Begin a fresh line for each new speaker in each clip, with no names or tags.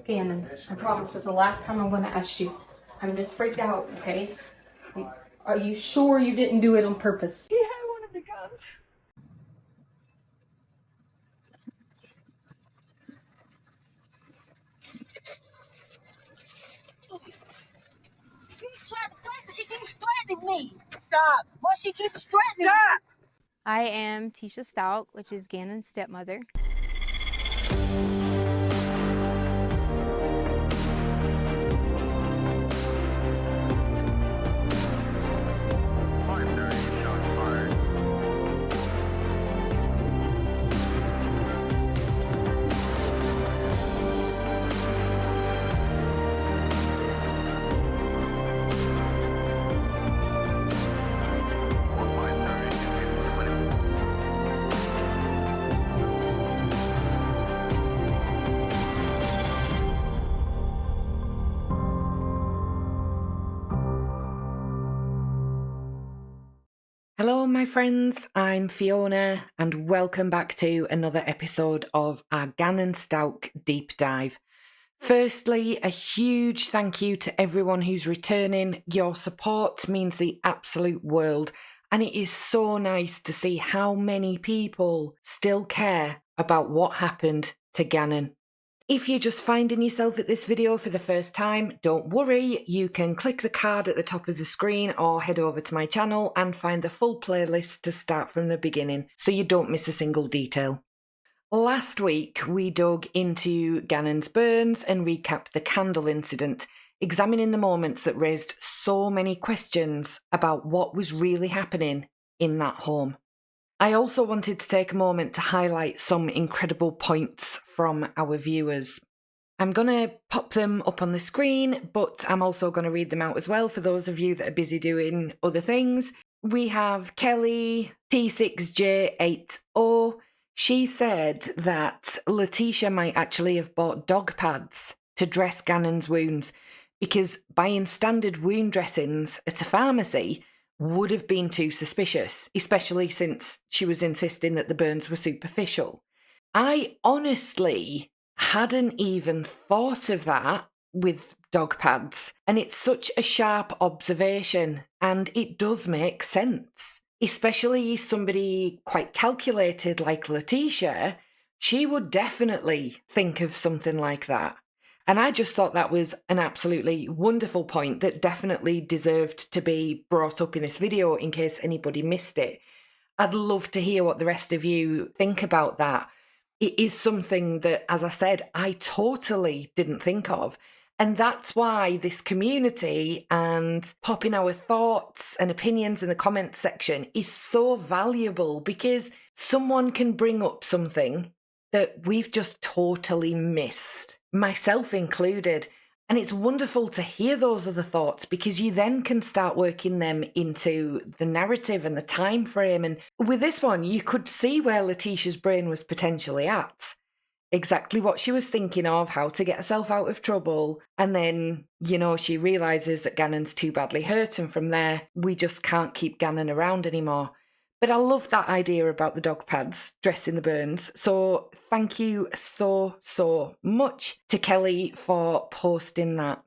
Gannon, I promise it's the last time I'm going to ask you. I'm just freaked out, okay? Are you sure you didn't do it on purpose?
He had one of the guns.
She keeps threatening me. Stop. Well, she keeps threatening
Stop.
me.
I am Letecia Stauch, which is Gannon's stepmother.
Hello my friends, I'm Fiona and welcome back to another episode of our Gannon Stauch Deep Dive. Firstly, a huge thank you to everyone who's returning. Your support means the absolute world and it is so nice to see how many people still care about what happened to Gannon. If you're just finding yourself at this video for the first time, don't worry, you can click the card at the top of the screen or head over to my channel and find the full playlist to start from the beginning so you don't miss a single detail. Last week we dug into Gannon's burns and recapped the candle incident, examining the moments that raised so many questions about what was really happening in that home. I also wanted to take a moment to highlight some incredible points from our viewers. I'm going to pop them up on the screen, but I'm also going to read them out as well for those of you that are busy doing other things. We have Kelly T6J80. She said that Letecia might actually have bought dog pads to dress Gannon's wounds because buying standard wound dressings at a pharmacy would have been too suspicious, especially since she was insisting that the burns were superficial. I honestly hadn't even thought of that with dog pads, and it's such a sharp observation, and it does make sense. Especially somebody quite calculated like Letecia, she would definitely think of something like that. And I just thought that was an absolutely wonderful point that definitely deserved to be brought up in this video in case anybody missed it. I'd love to hear what the rest of you think about that. It is something that, as I said, I totally didn't think of. And that's why this community and popping our thoughts and opinions in the comments section is so valuable because someone can bring up something that we've just totally missed, myself included. And it's wonderful to hear those other thoughts because you then can start working them into the narrative and the time frame. And with this one, you could see where Letecia's brain was potentially at. Exactly what she was thinking of, how to get herself out of trouble. And then, she realises that Gannon's too badly hurt. And from there, we just can't keep Gannon around anymore. But I love that idea about the dog pads dressing the burns. So thank you so much to Kelly for posting that.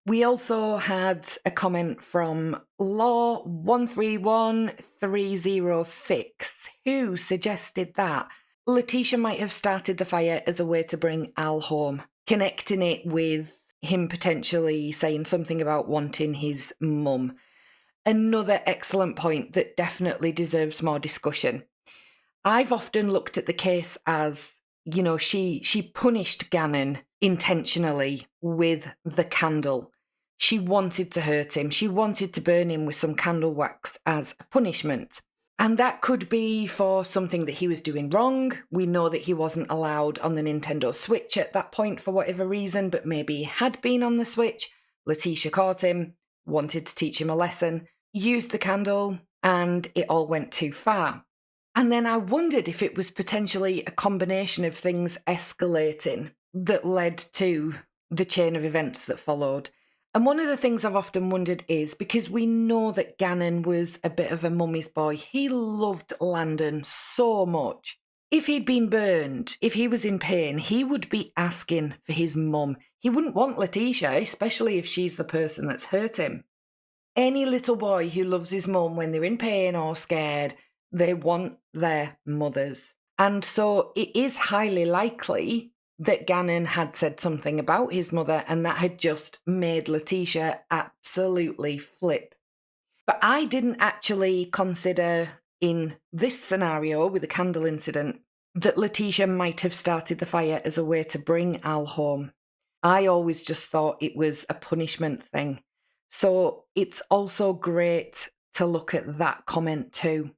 We also had a comment from Law131306 who suggested that Letecia might have started the fire as a way to bring Al home, connecting it with him potentially saying something about wanting his mum. Another excellent point that definitely deserves more discussion. I've often looked at the case as, she punished Gannon intentionally with the candle. She wanted to hurt him. She wanted to burn him with some candle wax as a punishment. And that could be for something that he was doing wrong. We know that he wasn't allowed on the Nintendo Switch at that point for whatever reason, but maybe he had been on the Switch. Letecia caught him, wanted to teach him a lesson, used the candle, and it all went too far. And then I wondered if it was potentially a combination of things escalating that led to the chain of events that followed. And one of the things I've often wondered is, because we know that Gannon was a bit of a mummy's boy, he loved Landon so much. If he'd been burned, if he was in pain, he would be asking for his mum. He wouldn't want Letecia, especially if she's the person that's hurt him. Any little boy who loves his mum when they're in pain or scared, they want their mothers. And so it is highly likely that Gannon had said something about his mother and that had just made Letecia absolutely flip. But I didn't actually consider in this scenario with the candle incident that Letecia might have started the fire as a way to bring Al home. I always just thought it was a punishment thing. So it's also great to look at that comment too.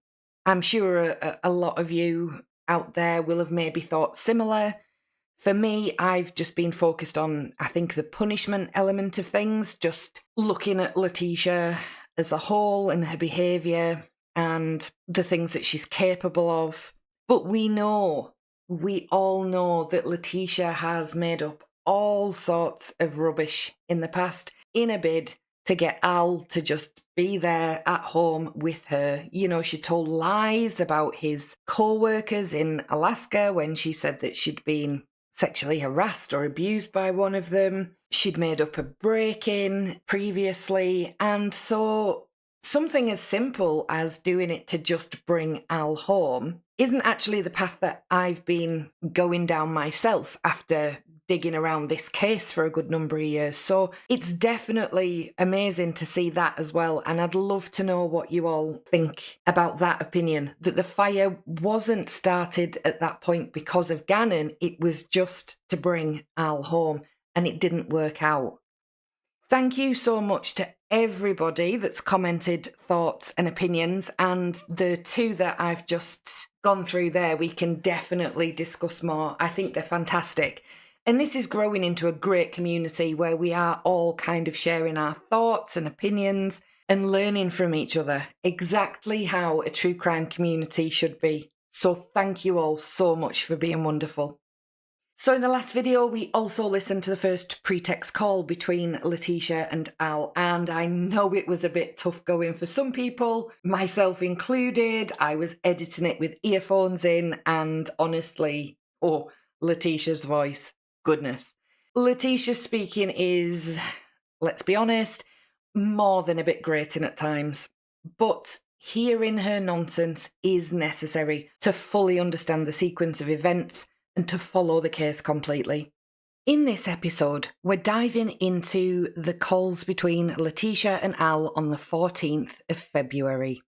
I'm sure a lot of you out there will have maybe thought similar. For me, I've just been focused on, I think, the punishment element of things, just looking at Letecia as a whole and her behaviour and the things that she's capable of. But we all know that Letecia has made up all sorts of rubbish in the past in a bid to get Al to just be there at home with her. You know, she told lies about his co-workers in Alaska when she said that she'd been sexually harassed or abused by one of them. She'd made up a break-in previously, and so something as simple as doing it to just bring Al home isn't actually the path that I've been going down myself after digging around this case for a good number of years. So it's definitely amazing to see that as well. And I'd love to know what you all think about that opinion, that the fire wasn't started at that point because of Gannon. It was just to bring Al home, and it didn't work out. Thank you so much to everybody that's commented thoughts and opinions, and the two that I've just gone through there, we can definitely discuss more. I think they're fantastic. And this is growing into a great community where we are all kind of sharing our thoughts and opinions and learning from each other, exactly how a true crime community should be. So thank you all so much for being wonderful. So in the last video, we also listened to the first pretext call between Letecia and Al, and I know it was a bit tough going for some people, myself included. I was editing it with earphones in, and honestly, Letecia's voice, goodness. Letecia speaking is, let's be honest, more than a bit grating at times, but hearing her nonsense is necessary to fully understand the sequence of events and to follow the case completely. In this episode, we're diving into the calls between Letecia and Al on the 14th of February.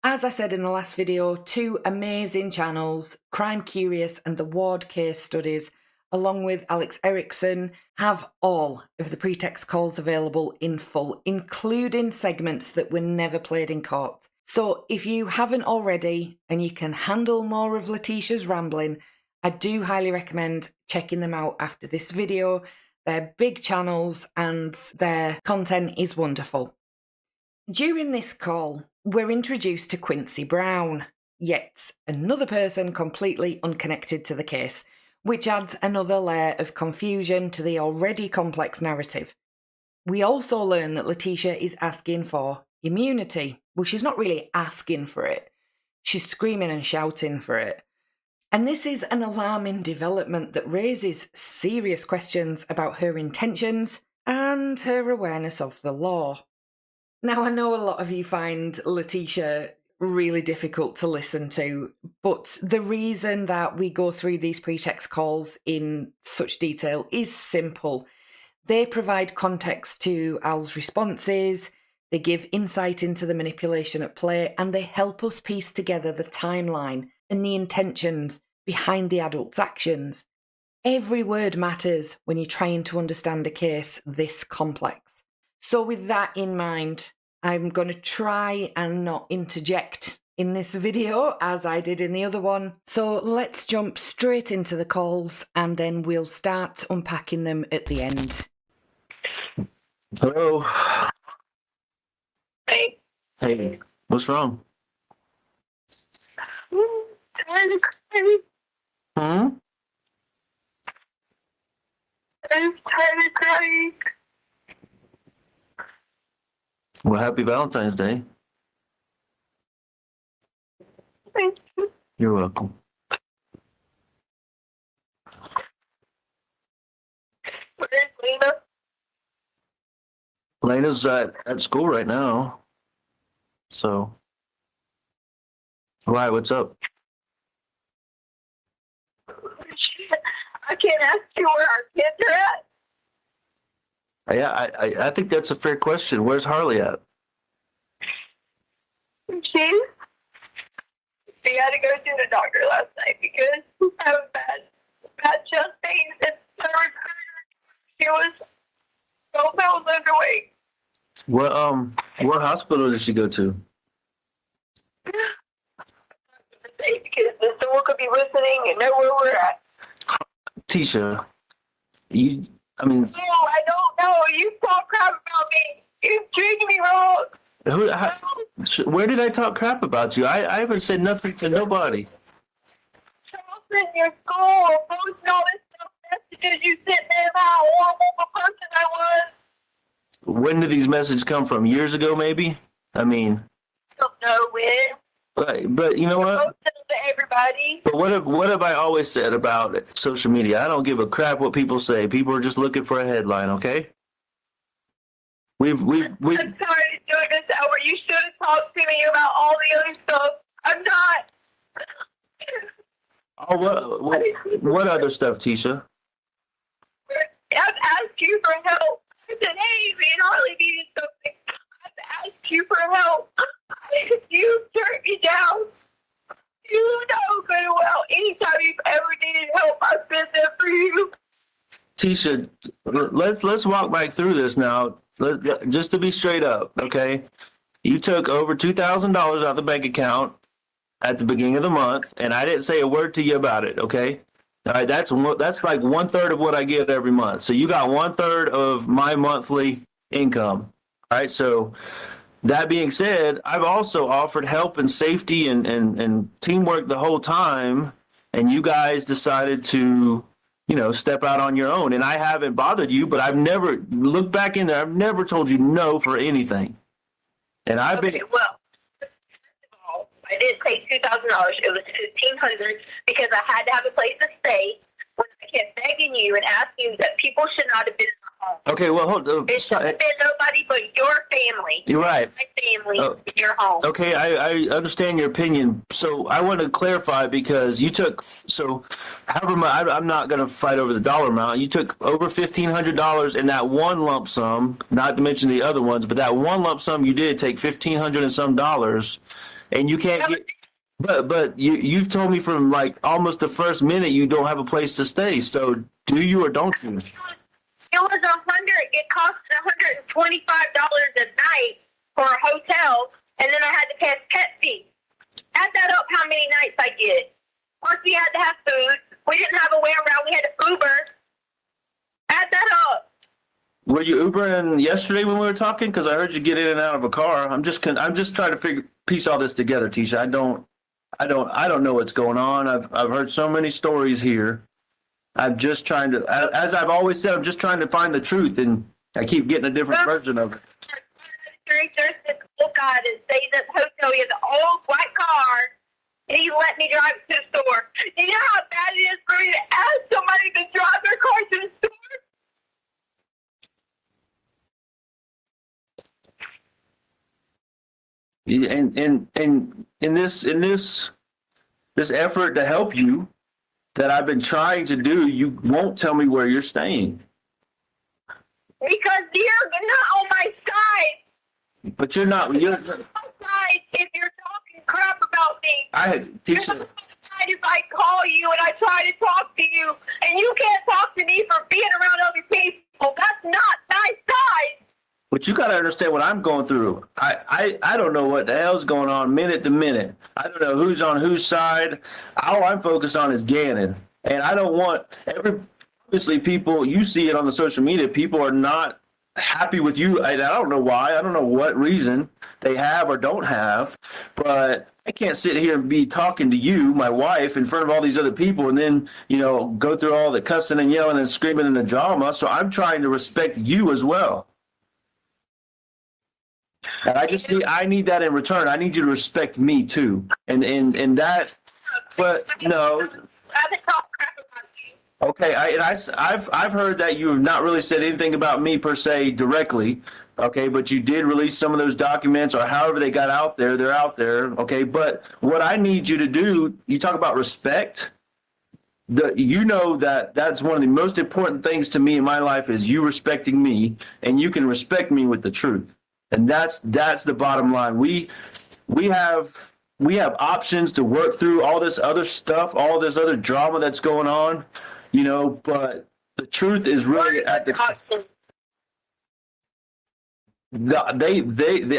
As I said in the last video, two amazing channels, Crime Curious and the Ward Case Studies, along with Alex Erickson, have all of the pretext calls available in full, including segments that were never played in court. So if you haven't already and you can handle more of Letecia's rambling, I do highly recommend checking them out after this video. They're big channels and their content is wonderful. During this call, we're introduced to Quincy Brown, yet another person completely unconnected to the case, which adds another layer of confusion to the already complex narrative. We also learn that Letecia is asking for immunity. Well, she's not really asking for it. She's screaming and shouting for it. And this is an alarming development that raises serious questions about her intentions and her awareness of the law. Now, I know a lot of you find Letecia really difficult to listen to, but the reason that we go through these pretext calls in such detail is simple. They provide context to Al's responses, they give insight into the manipulation at play, and they help us piece together the timeline and the intentions behind the adult's actions. Every word matters when you're trying to understand a case this complex. So with that in mind, I'm going to try and not interject in this video as I did in the other one. So let's jump straight into the calls and then we'll start unpacking them at the end.
Hello. Hey. Hey, what's wrong? Hmm? I'm tired of crying. Well, happy Valentine's Day.
Thank you.
You're welcome.
Lena?
Lena's at school right now. So, why? What's up?
I can't ask you where our kids are at.
Yeah, I think that's a fair question. Where's Harley at?
She had to go to the doctor last night because she had bad chest pains and she was 12 pounds underweight.
What hospital did she go to?
Because the store could be listening and know where we're at.
Tisha, I mean.
No, I don't know. You talk crap about me. You treated me wrong.
Where did I talk crap about you? I haven't said nothing to nobody.
Charleston, your school, posting all this stuff, messages you sent them, how horrible of a person I was.
When did these messages come from? Years ago, maybe? I mean.
I don't know when.
But you know what?
Posted to everybody.
But what have I always said about social media? I don't give a crap what people say. People are just looking for a headline, okay? I'm
tired of doing this hour. You should have talked to me about all the other stuff. I'm not.
Oh, what other stuff, Tisha?
I've asked you for help. I said, hey, me and Harley needed something. I've asked you for help. You turned me down. You know good and well. Anytime you've ever needed help, I've been there for you.
Tisha, let's walk back through this now. Just to be straight up, okay? You took over $2,000 out of the bank account at the beginning of the month, and I didn't say a word to you about it, okay? All right, that's like 1/3 of what I get every month. So you got 1/3 of my monthly income. All right, so that being said, I've also offered help and safety and teamwork the whole time, and you guys decided to, step out on your own. And I haven't bothered you, but I've never looked back in there. I've never told you no for anything. And I've been.
Well, first of all, I didn't take $2,000. It was $1,500 because I had to have a place to stay. When I kept begging you and asking you that people should not have been in my home.
Okay, well, hold on.
It should have been nobody but your family.
You're right.
My family in your home.
Okay, I understand your opinion. So I want to clarify because you took, however much, I'm not going to fight over the dollar amount. You took over $1,500 in that one lump sum, not to mention the other ones, but that one lump sum you did take $1,500 and some dollars, and you can't get. But you've told me from like almost the first minute you don't have a place to stay. So do you or don't you?
It was It cost $125 a night for a hotel, and then I had to pay a pet fee. Add that up, how many nights I get. Plus, we had to have food. We didn't have a way around. We had to Uber. Add that up.
Were you Ubering yesterday when we were talking? Because I heard you get in and out of a car. I'm just trying to piece all this together, Tisha. I don't know what's going on. I've heard so many stories here. I'm just trying to, as I've always said, I'm just trying to find the truth, and I keep getting a different version of it.
There's this old guy that stays at the hotel. He has an old white car, and he let me drive it to the store. You know how bad it is for me to ask somebody to drive their car to the store?
And in this effort to help you that I've been trying to do, you won't tell me where you're staying.
Because you're not on my side.
But you're not. You're
on my side if you're talking crap about me.
Tisha.
If I call you and I try to talk to you, and you can't talk to me for being around other people, that's not my side.
But you got to understand what I'm going through. I don't know what the hell's going on minute to minute. I don't know who's on whose side. All I'm focused on is Gannon. And I don't want obviously people, you see it on the social media, people are not happy with you. I don't know why. I don't know what reason they have or don't have. But I can't sit here and be talking to you, my wife, in front of all these other people and then, go through all the cussing and yelling and screaming and the drama. So I'm trying to respect you as well. And I need that in return. I need you to respect me too. And that, but no.
I haven't talked crap about you.
Okay, I've heard that you have not really said anything about me per se directly. Okay, but you did release some of those documents, or however they got out there. They're out there. Okay, but what I need you to do, you talk about respect. You know that's one of the most important things to me in my life is you respecting me, and you can respect me with the truth, and that's the bottom line. We have options to work through all this other stuff, all this other drama that's going on, but the truth is really at the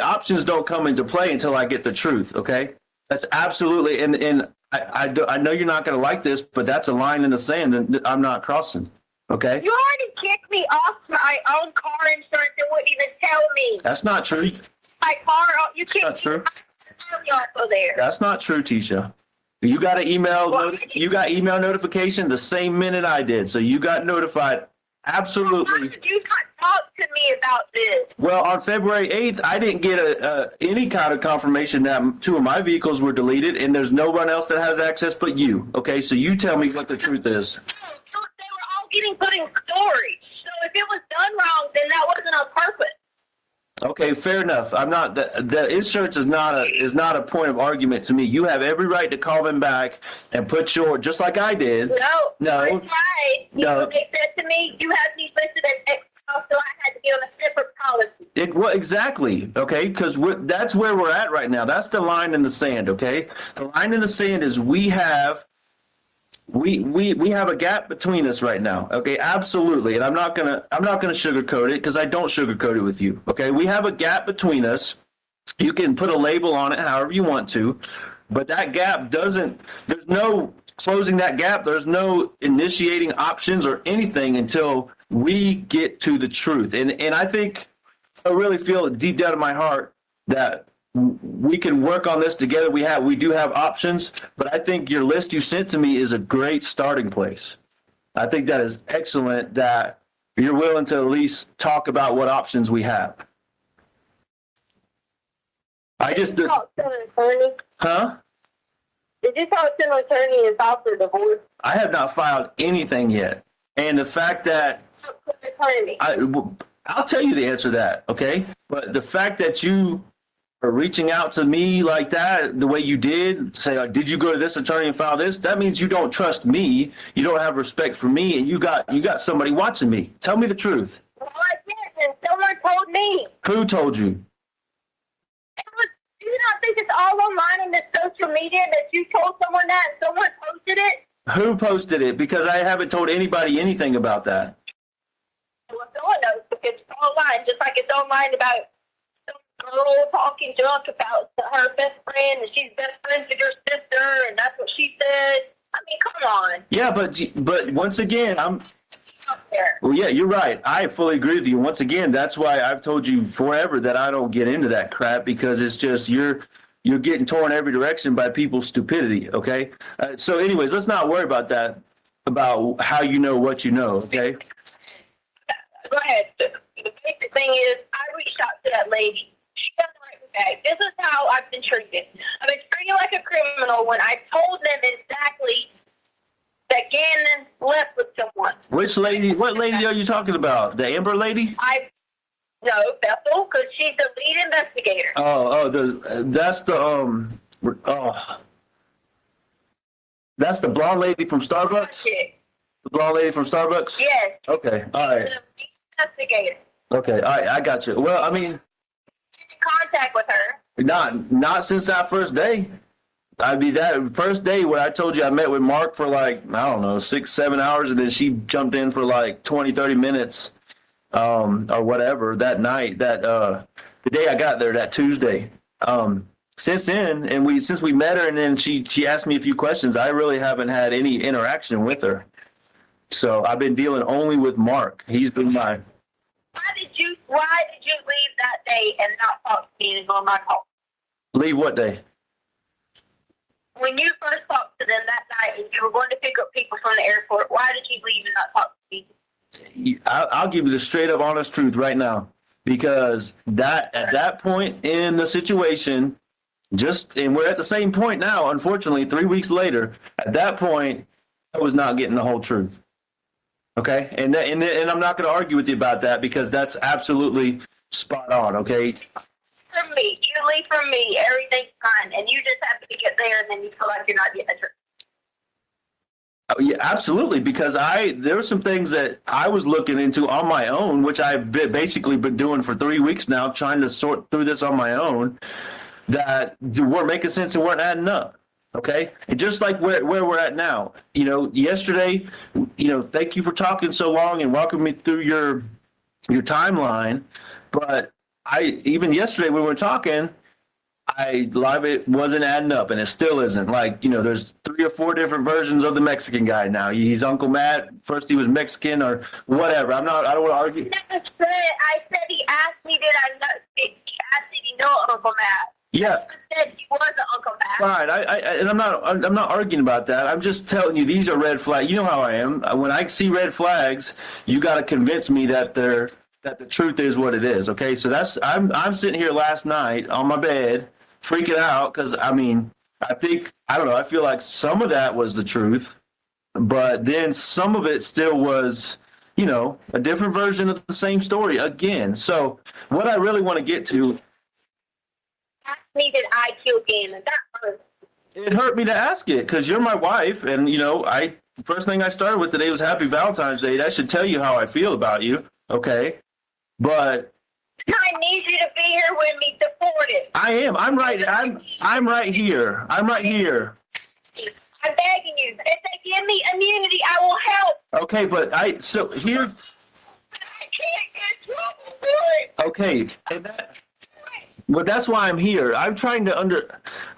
options don't come into play until I get the truth. Okay, that's absolutely, and I know you're not going to like this, but that's a line in the sand that I'm not crossing. Okay.
You already kicked me off my own car insurance and wouldn't even tell me.
That's not true.
My car, you kicked
That's not true.
me off of there.
That's not true, Tisha. You got an email. You got email notification the same minute I did, so you got notified. Absolutely.
Why did you not talk to me about this?
Well, on February 8th, I didn't get any kind of confirmation that 2 of my vehicles were deleted, and there's no one else that has access but you. Okay, so you tell me what the truth is.
So they were all getting put in storage. So if it was done wrong, then that wasn't on purpose.
Okay, fair enough. I'm not the insurance is not a point of argument to me. You have every right to call them back and put just like I did.
No. I tried.
No.
They said to me, you have me listed as X, so I had to be on a separate policy.
Well, exactly. Okay, because that's where we're at right now. That's the line in the sand. Okay, the line in the sand is we have a gap between us right now. Okay, absolutely. And I'm not gonna sugarcoat it because I don't sugarcoat it with you. Okay, we have a gap between us. You can put a label on it however you want to, but that gap there's no closing that gap. There's no initiating options or anything until we get to the truth. And I think I really feel it deep down in my heart that we can work on this together. We do have options, but I think your list you sent to me is a great starting place. I think that is excellent that you're willing to at least talk about what options we have.
Did you talk to an attorney?
Huh?
Did you talk to an attorney and file for divorce?
I have not filed anything yet. And the fact that I'll tell you the answer to that, okay? But the fact that you are reaching out to me like that, the way you did, say, did you go to this attorney and file this? That means you don't trust me. You don't have respect for me, and you got somebody watching me. Tell me the truth.
Well, I did, and someone told me.
Who told you?
Do you not think it's all online in the social media that you told someone that and someone posted it?
Who posted it? Because I haven't told anybody anything about that.
Well, someone knows because it's online, just like it's online about some girl talking junk about her best friend, and she's best friends with your sister, and that's what she said. I mean, come on.
Yeah, but once again, I'm...
There.
Well, yeah, you're right. I fully agree with you. Once again, that's why I've told you forever that I don't get into that crap, because it's just you're getting torn every direction by people's stupidity. Okay. So, anyways, let's not worry about that. About how you know what you know. Okay.
Go ahead. The basic thing is, I reached out to that lady. She doesn't write me back. This is how I've been treated. I've been treated like a criminal when I told them exactly that Gannon left with someone.
Which lady? What lady are you talking about? The Amber lady?
No, Bethel, because she's the lead investigator.
That's the blonde lady from Starbucks? The blonde lady from Starbucks?
Yes.
Okay, all right.
The lead investigator.
Okay, all right, I got you. Well, I mean,
In contact with her.
not since that first day. I mean, that first day when I told you I met with Mark for like, I don't know, 6-7 hours, and then she jumped in for like 20-30 minutes or whatever that night, the day I got there, that Tuesday. Since then, and since we met her and then she asked me a few questions, I really haven't had any interaction with her. So I've been dealing only with Mark. He's been my...
Why did you leave that day and not talk to me and go on my call?
Leave what day?
When you first talked to them that night and you were going to pick up people from the airport, why did you leave and not talk to me?
I'll give you the straight up honest truth right now, because at that point in the situation, and we're at the same point now, unfortunately, 3 weeks later, at that point, I was not getting the whole truth. Okay, and I'm not going to argue with you about that because that's absolutely spot on. Okay,
From me, you leave from me, everything's fine, and you just happen to get there, and then you feel like you're not getting a truth.
oh, yeah, absolutely. Because there were some things that I was looking into on my own, which I've basically been doing for 3 weeks now, trying to sort through this on my own, that weren't making sense and weren't adding up. Okay, and just like where we're at now, yesterday, thank you for talking so long and walking me through your timeline. But even yesterday when we were talking, a lot of it wasn't adding up, and it still isn't. Like, there's 3 or 4 different versions of the Mexican guy now. He's Uncle Matt. First he was Mexican or whatever. I don't want to argue.
I said he asked me, did I know? He asked, did he know Uncle Matt?
Yeah.
I said he was Uncle Matt.
Fine. And I'm not arguing about that. I'm just telling you these are red flags. You know how I am. When I see red flags, you got to convince me that the truth is what it is. Okay. So I'm sitting here last night on my bed freaking out because I don't know. I feel like some of that was the truth, but then some of it still was, a different version of the same story again. So what I really want to get to.
Asked me, did I kill Gannon? That hurt.
It hurt me to ask it because you're my wife, and first thing I started with today was Happy Valentine's Day. That should tell you how I feel about you, okay? But
I need you to be here with me, support it.
I am. I'm right. I'm right here. I'm right here.
I'm begging you. If they give me immunity, I will help.
Okay, but so here.
I can't get in trouble for it.
Okay, and well, that's why I'm here. I'm trying to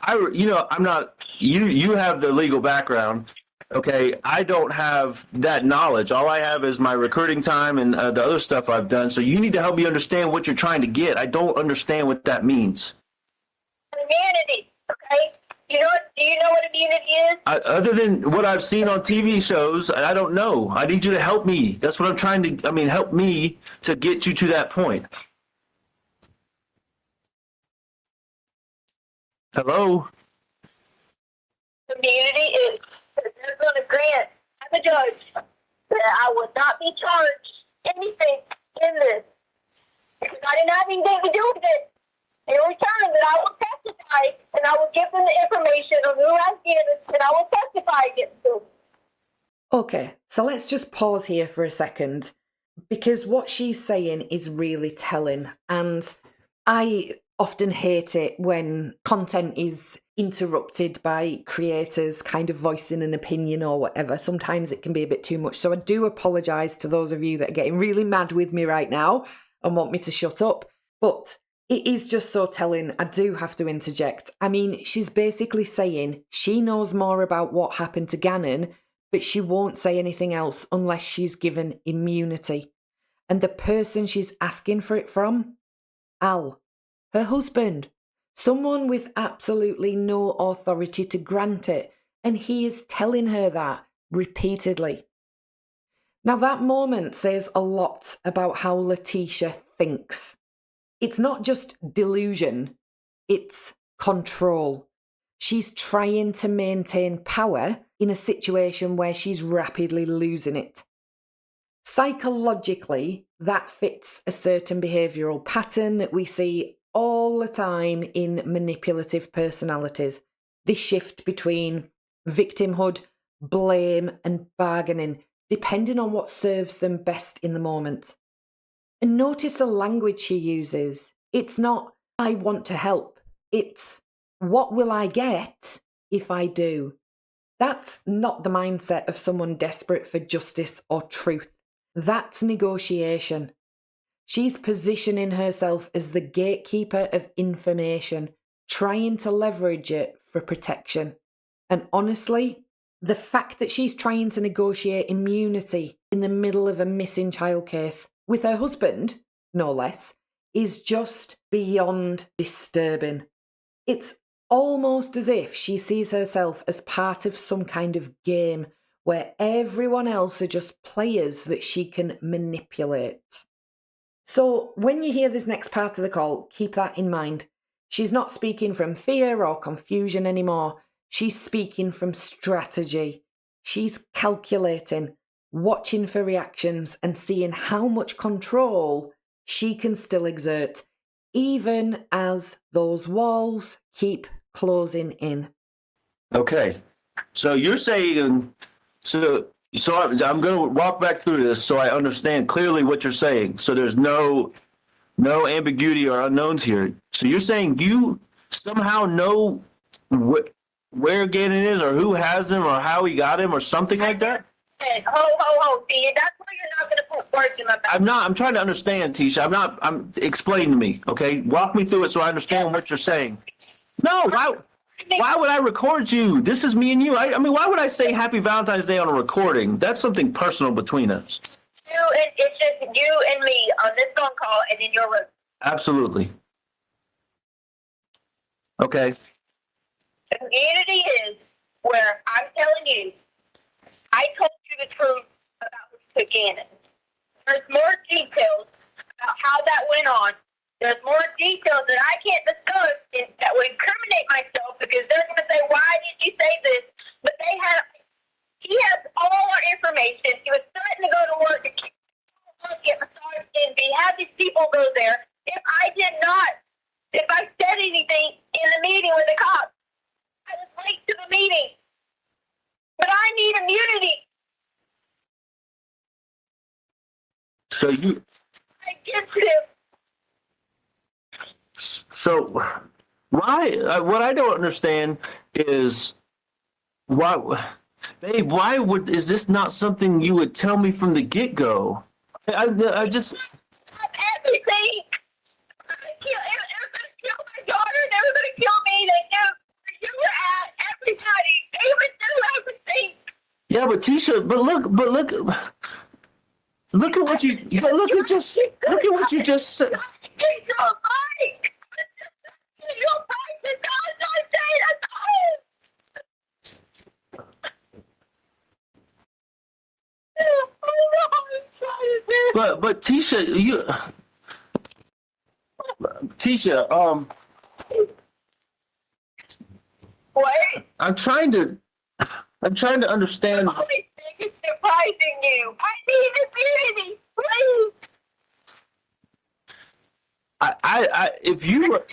I'm not. You have the legal background. Okay, I don't have that knowledge. All I have is my recruiting time and the other stuff I've done. So you need to help me understand what you're trying to get. I don't understand what that means.
Immunity, okay? Do you know what immunity is?
Other than what I've seen on TV shows, I don't know. I need you to help me. That's what I'm trying to. Help me to get you to that point. Hello?
Immunity is that they're going to grant, I'm a judge, that I would not be charged anything in this. Because I didn't have anything to do with it. In return, that I will testify, and I will give them the information of who has given, and I will testify against them.
Okay, so let's just pause here for a second, because what she's saying is really telling, and I often hate it when content is interrupted by creators kind of voicing an opinion or whatever. Sometimes it can be a bit too much. So I do apologise to those of you that are getting really mad with me right now and want me to shut up. But it is just so telling. I do have to interject. She's basically saying she knows more about what happened to Gannon, but she won't say anything else unless she's given immunity. And the person she's asking for it from? Al. Her husband, someone with absolutely no authority to grant it, and he is telling her that repeatedly. Now that moment says a lot about how Letecia thinks. It's not just delusion, it's control. She's trying to maintain power in a situation where she's rapidly losing it. Psychologically, that fits a certain behavioural pattern that we see all the time in manipulative personalities. This shift between victimhood, blame, and bargaining, depending on what serves them best in the moment. And notice the language she uses. It's not, I want to help. It's, what will I get if I do? That's not the mindset of someone desperate for justice or truth. That's negotiation. She's positioning herself as the gatekeeper of information, trying to leverage it for protection. And honestly, the fact that she's trying to negotiate immunity in the middle of a missing child case with her husband, no less, is just beyond disturbing. It's almost as if she sees herself as part of some kind of game where everyone else are just players that she can manipulate. So when you hear this next part of the call, keep that in mind. She's not speaking from fear or confusion anymore. She's speaking from strategy. She's calculating. watching for reactions and seeing how much control she can still exert, even as those walls keep closing in.
Okay. So you're saying, I'm going to walk back through this so I understand clearly what you're saying. So there's no ambiguity or unknowns here. So you're saying you somehow know where Gannon is, or who has him, or how he got him, or something like that?
See, that's why you're not going to put words in my mouth.
I'm trying to understand, Tisha. Explain to me, okay? Walk me through it so I understand what you're saying. No, why would I record you? This is me and you. I mean, why would I say Happy Valentine's Day on a recording? That's something personal between us.
It's just you and me on this phone call and in your room.
Absolutely. Okay.
The community is where I'm telling you, I told you the truth about Mr. Gannon. There's more details about how that went on. There's more details that I can't discuss that would incriminate myself, because they're going to say, why did you say this? But he has all our information. He was threatening to go to work to get massaged and have these people go there. If I said anything in the meeting with the cops, I was late to the meeting. But I need immunity.
So
Against him.
So why? What I don't understand is why, babe. Is this not something you would tell me from the get-go? I just.
Everything. Everybody's kill my daughter, and everybody kill me. They knew where you were at. Everybody. They would do everything.
Yeah, but Tisha, look at what you. Look at what you just said. But Tisha,
What?
I'm trying to understand.
Only thing is surprising you. I need immunity, please.
If you were.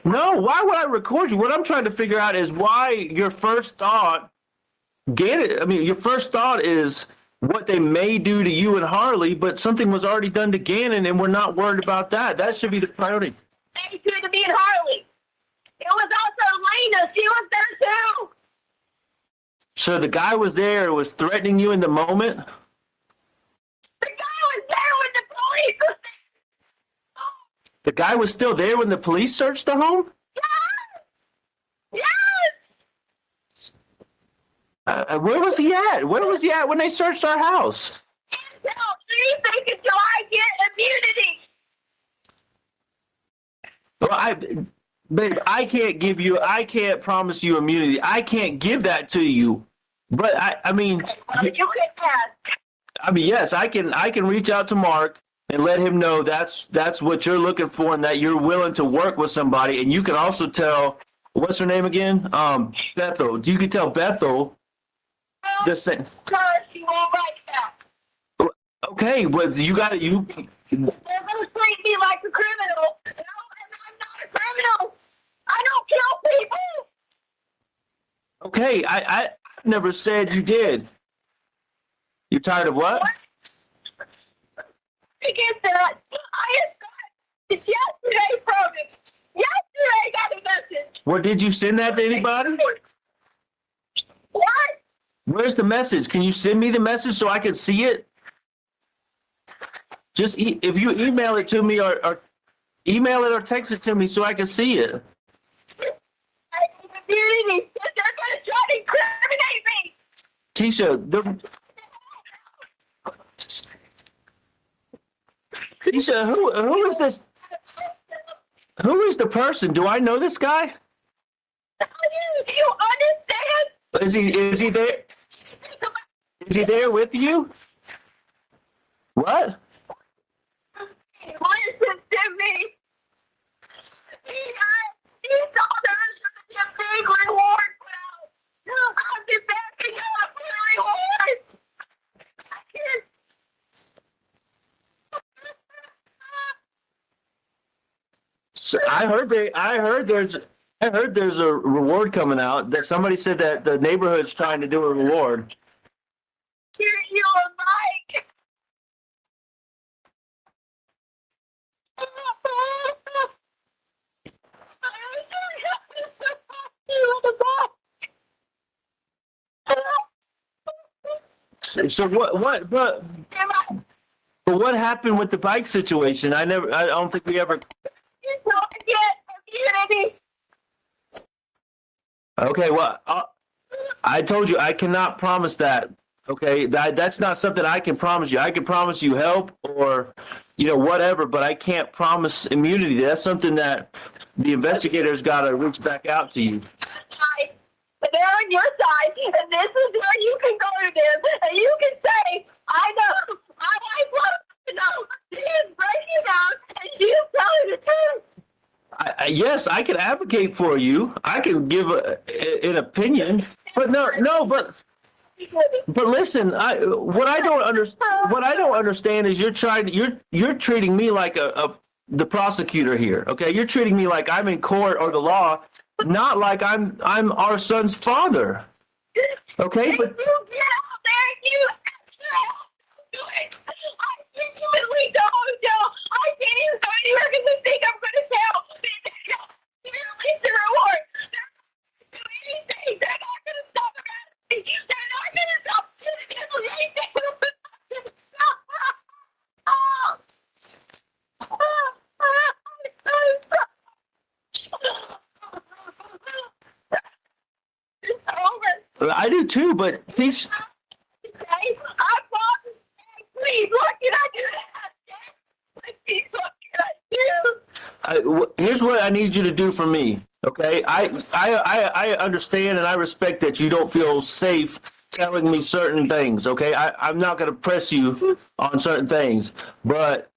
No, why would I record you? What I'm trying to figure out is why your first thought, your first thought is what they may do to you and Harley, but something was already done to Gannon, and we're not worried about that. That should be the priority.
They do to me and Harley. It was also Lena. She was there too.
So the guy was there, was threatening you in the moment?
The guy was there when the police was there.
The guy was still there when the police searched the home?
Yes!
Where was he at? Where was he at when they searched our house?
Until I get immunity.
Well, babe, I can't promise you immunity. I can't give that to you. But I mean,
you can ask.
I mean, yes, I can reach out to Mark and let him know that's what you're looking for, and that you're willing to work with somebody. And you can also tell, what's her name again? Bethel. You can tell Bethel. Just saying.
She won't like that.
Okay, but you got it.
They're gonna treat me like a criminal. No, and I'm not a criminal. I don't kill people.
Okay, I never said you did. You're tired of what?
Against that, I have got it yesterday from him. Yesterday I got a message.
Well, did you send that to anybody?
What?
Where's the message? Can you send me the message so I can see it? Just if you email it to me or email it or text it to me so I can see it.
I need immunity. They're gonna try to incriminate me.
Tisha, Tisha, who is this? Who is the person? Do I know this guy?
Do you understand?
Is he there? Is he there with you? What?
Listen to me. He told us a big reward. Well, I'll be back to you for the reward.
So I heard there's a reward coming out. That somebody said that the neighborhood's trying to do a reward.
You and Mike.
So but what happened with the bike situation? I don't think we ever. Okay, well, I told you I cannot promise that. Okay, that's not something I can promise you. I can promise you help or, whatever, but I can't promise immunity. That's something that the investigators got to reach back out to you.
They're on your side, and this is where you can go to them, and you can say, I know, my wife wants to know, she is breaking out, and she is telling the truth.
Yes, I can advocate for you. I can give an opinion, but but listen. What I don't understand is you're treating me like the prosecutor here. Okay, you're treating me like I'm in court or the law, not like I'm our son's father. Okay, but
you get out there and you do it. I genuinely don't know. I can't even go anywhere because they think I'm going to tell. Release the reward. They're not going to do anything. They're not going to stop around me. They're not going to stop doing anything. It's over.
I do too. But these.
I promise. Please, what can I do? Please, what can I do?
Here's what I need you to do for me. Okay, I understand and I respect that you don't feel safe telling me certain things. Okay, I'm not going to press you on certain things, but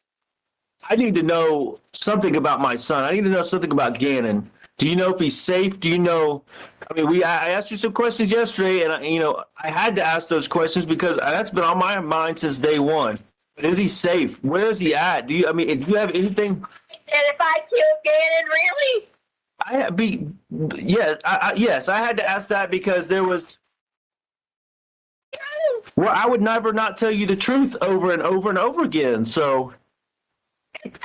I need to know something about my son. I need to know something about Gannon. Do you know if he's safe? Do you know? I mean, I asked you some questions yesterday, and I had to ask those questions because that's been on my mind since day one. But is he safe? Where is he at? Do you have anything?
And if I kill Gannon, really?
Yes, I had to ask that because there was. Well, I would never not tell you the truth over and over and over again. So.
If they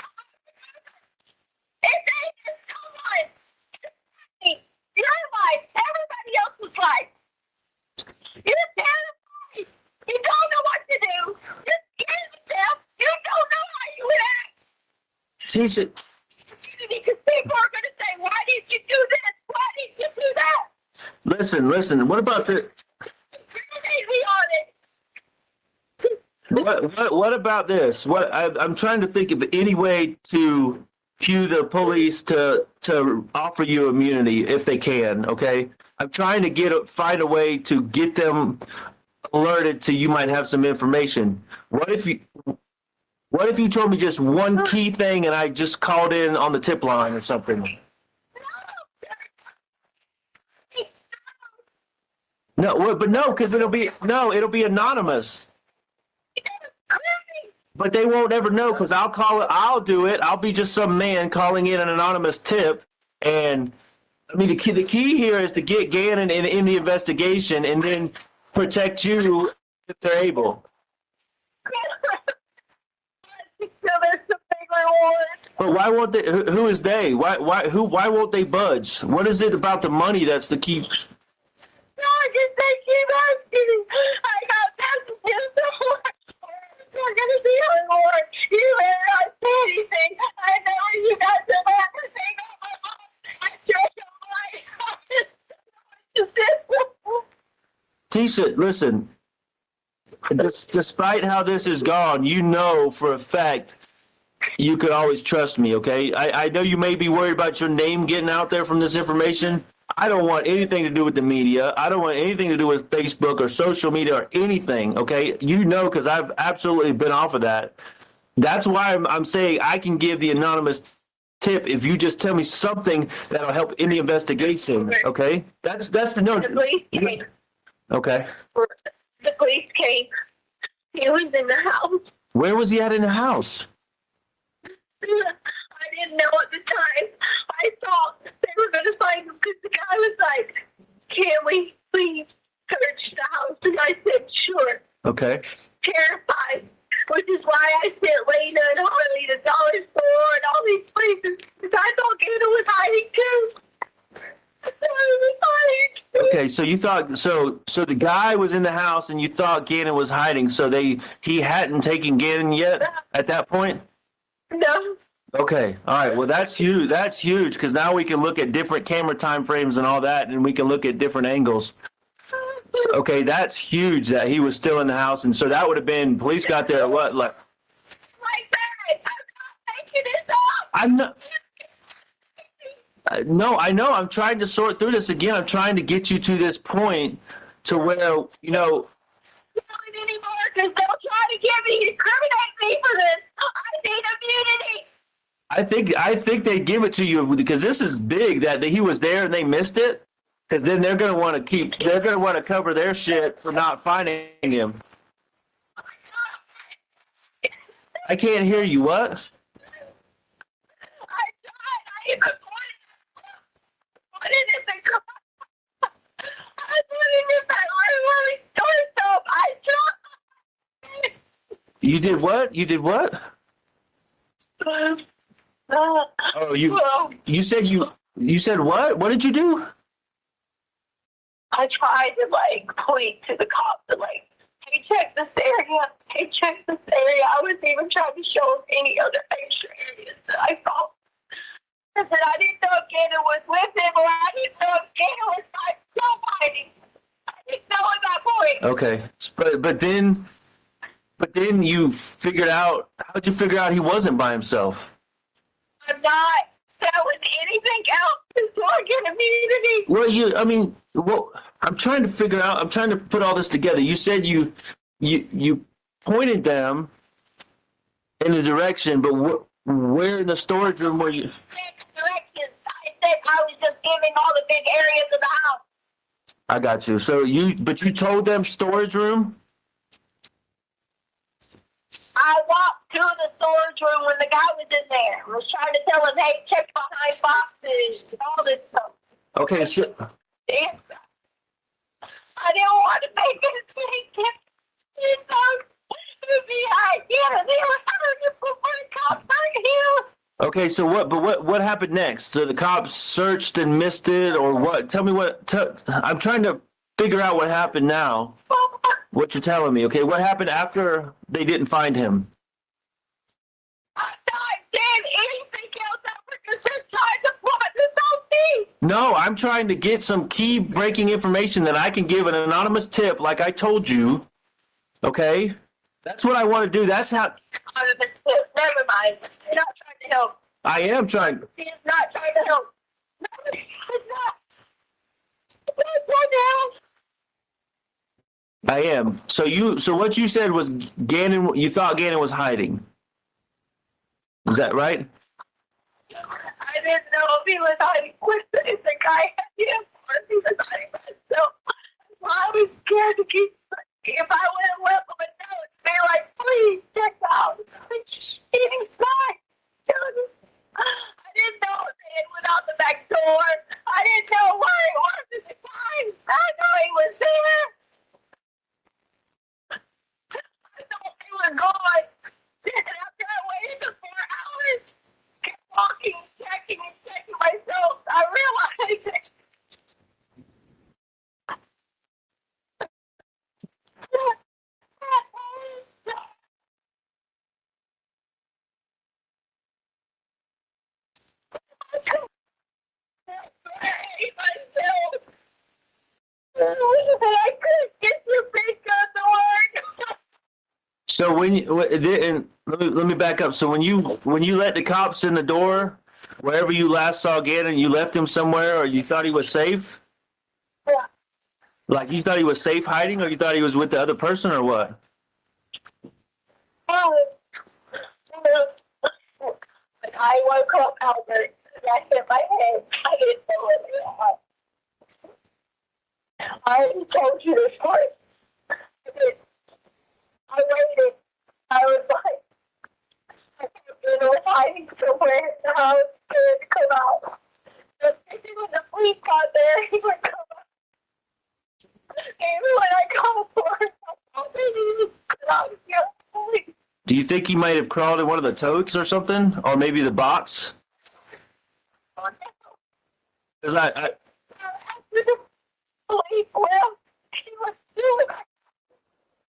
just someone, your life, everybody else's life. You're terrified. You don't know what to do. You're scared to death. You don't know how you would act.
Teach it.
Because people are going to say, why did you do this? Why did you do that?
Listen. What about the? What about this? I'm trying to think of any way to cue the police to offer you immunity if they can. Okay, I'm trying to find a way to get them alerted to you might have some information. What if you told me just one key thing and I just called in on the tip line or something? No, but no, because it'll be anonymous. But they won't ever know because I'll do it. I'll be just some man calling in an anonymous tip. And I mean, the key here is to get Gannon in the investigation and then protect you if they're able. But why won't they? Who is they? Why won't they budge? What is it about the money that's the key?
Because they keep asking. I got messages before. We're going to be on board. You better not say anything. I know you got some everything on my mom. I checked on my
Tisha, listen. Despite how this is gone, you know for a fact you could always trust me, okay? I know you may be worried about your name getting out there from this information. I don't want anything to do with the media. I don't want anything to do with Facebook or social media or anything, okay? You know, because I've absolutely been off of that. That's why I'm saying I can give the anonymous tip if you just tell me something that'll help in the investigation, okay? That's the no.
The police came.
Okay.
The police came. He was in the house.
Where was he at in the house?
I didn't know at the time. I thought they were going to find him because the guy was like, "Can we please search the house?" And I said, "Sure."
Okay.
Terrified, which is why I sent Lena and Harley to Dollar Store and all these places because I thought Gannon was hiding too. I thought he was hiding too.
Okay, so you thought so the guy was in the house and you thought Gannon was hiding, so he hadn't taken Gannon yet at that point?
No.
Okay. All right. Well, that's huge. That's huge because now we can look at different camera time frames and all that, and we can look at different angles. So, okay, that's huge that he was still in the house, and so that would have been police got there at what? Like
I'm not making this up.
I'm not. No, I know. I'm trying to sort through this again. I'm trying to get you to this point to where
Not anymore because they'll try to incriminate me for this. I need immunity.
I think they give it to you because this is big that he was there and they missed it. Because then they're going to want to cover their shit for not finding him. I can't hear you. What?
I even put it in the car. I put it in that room store stuff. I tried.
You did what? You did what? Oh, you said what? What did you do?
I tried to point to the cops and hey, check this area. Hey, check this area. I was even trying to show them any other extra areas that I saw. I said I didn't know if Gannon was with him or I didn't know if Gannon was still fighting. I didn't know at that point.
Okay, but then you figured out. How'd you figure out he wasn't by himself?
I'm not selling anything else until I get immunity.
Well, I'm trying to figure out. I'm trying to put all this together. You said you pointed them in a direction, but where in the storage room were you?
Directions. I said I was just giving all the big areas of the house.
I got you. So you told them storage room?
I walked to the storage room when the guy was in there. I was trying to tell him, hey, check behind boxes and all this stuff.
Okay, so
Damn. I didn't want to make a mistake. You know, it'd be idea. They were trying to put my cops right here.
okay, so what happened next? So the cops searched and missed it, or what? Tell me what. I'm trying to figure out what happened now. What you're telling me, okay? What happened after they didn't find him?
I'm not saying anything else. I was just trying to plot this whole thing.
No, I'm trying to get some key breaking information that I can give an anonymous tip, like I told you. Okay, that's what I want to do. That's how.
Never mind. You're not trying to help.
I am trying.
He's not trying to help. No, he's not. He's not trying to help.
I am. So what you said was Gannon. You thought Gannon was hiding. Is that right?
I didn't know if he was hiding with the guy had him or if he was hiding by himself. I was scared to keep. If I would have left him a note, be like, please check out. He's fine. I didn't know if they had went out the back door. I didn't know where he was at the time. I know he was there. I thought he was gone. And after I waited for 4 hours, kept walking, checking myself, I realized that. I couldn't get your big gun to work.
So let me back up. So when you let the cops in the door, wherever you last saw Gannon, you left him somewhere, or you thought he was safe?
Yeah.
Like you thought he was safe hiding, or you thought he was with the other person, or what?
When I woke up, Albert, and I hit my head. I didn't know what it was. I already told you this story. I waited. I was like, I kept doing it. hiding somewhere in the house to come out. So when the police got there, he would come out. And when I called for him, he would come out and yell, "Police!"
Do you think he might have crawled in one of the totes or something? Or maybe the box? Because
After the police left, he was doing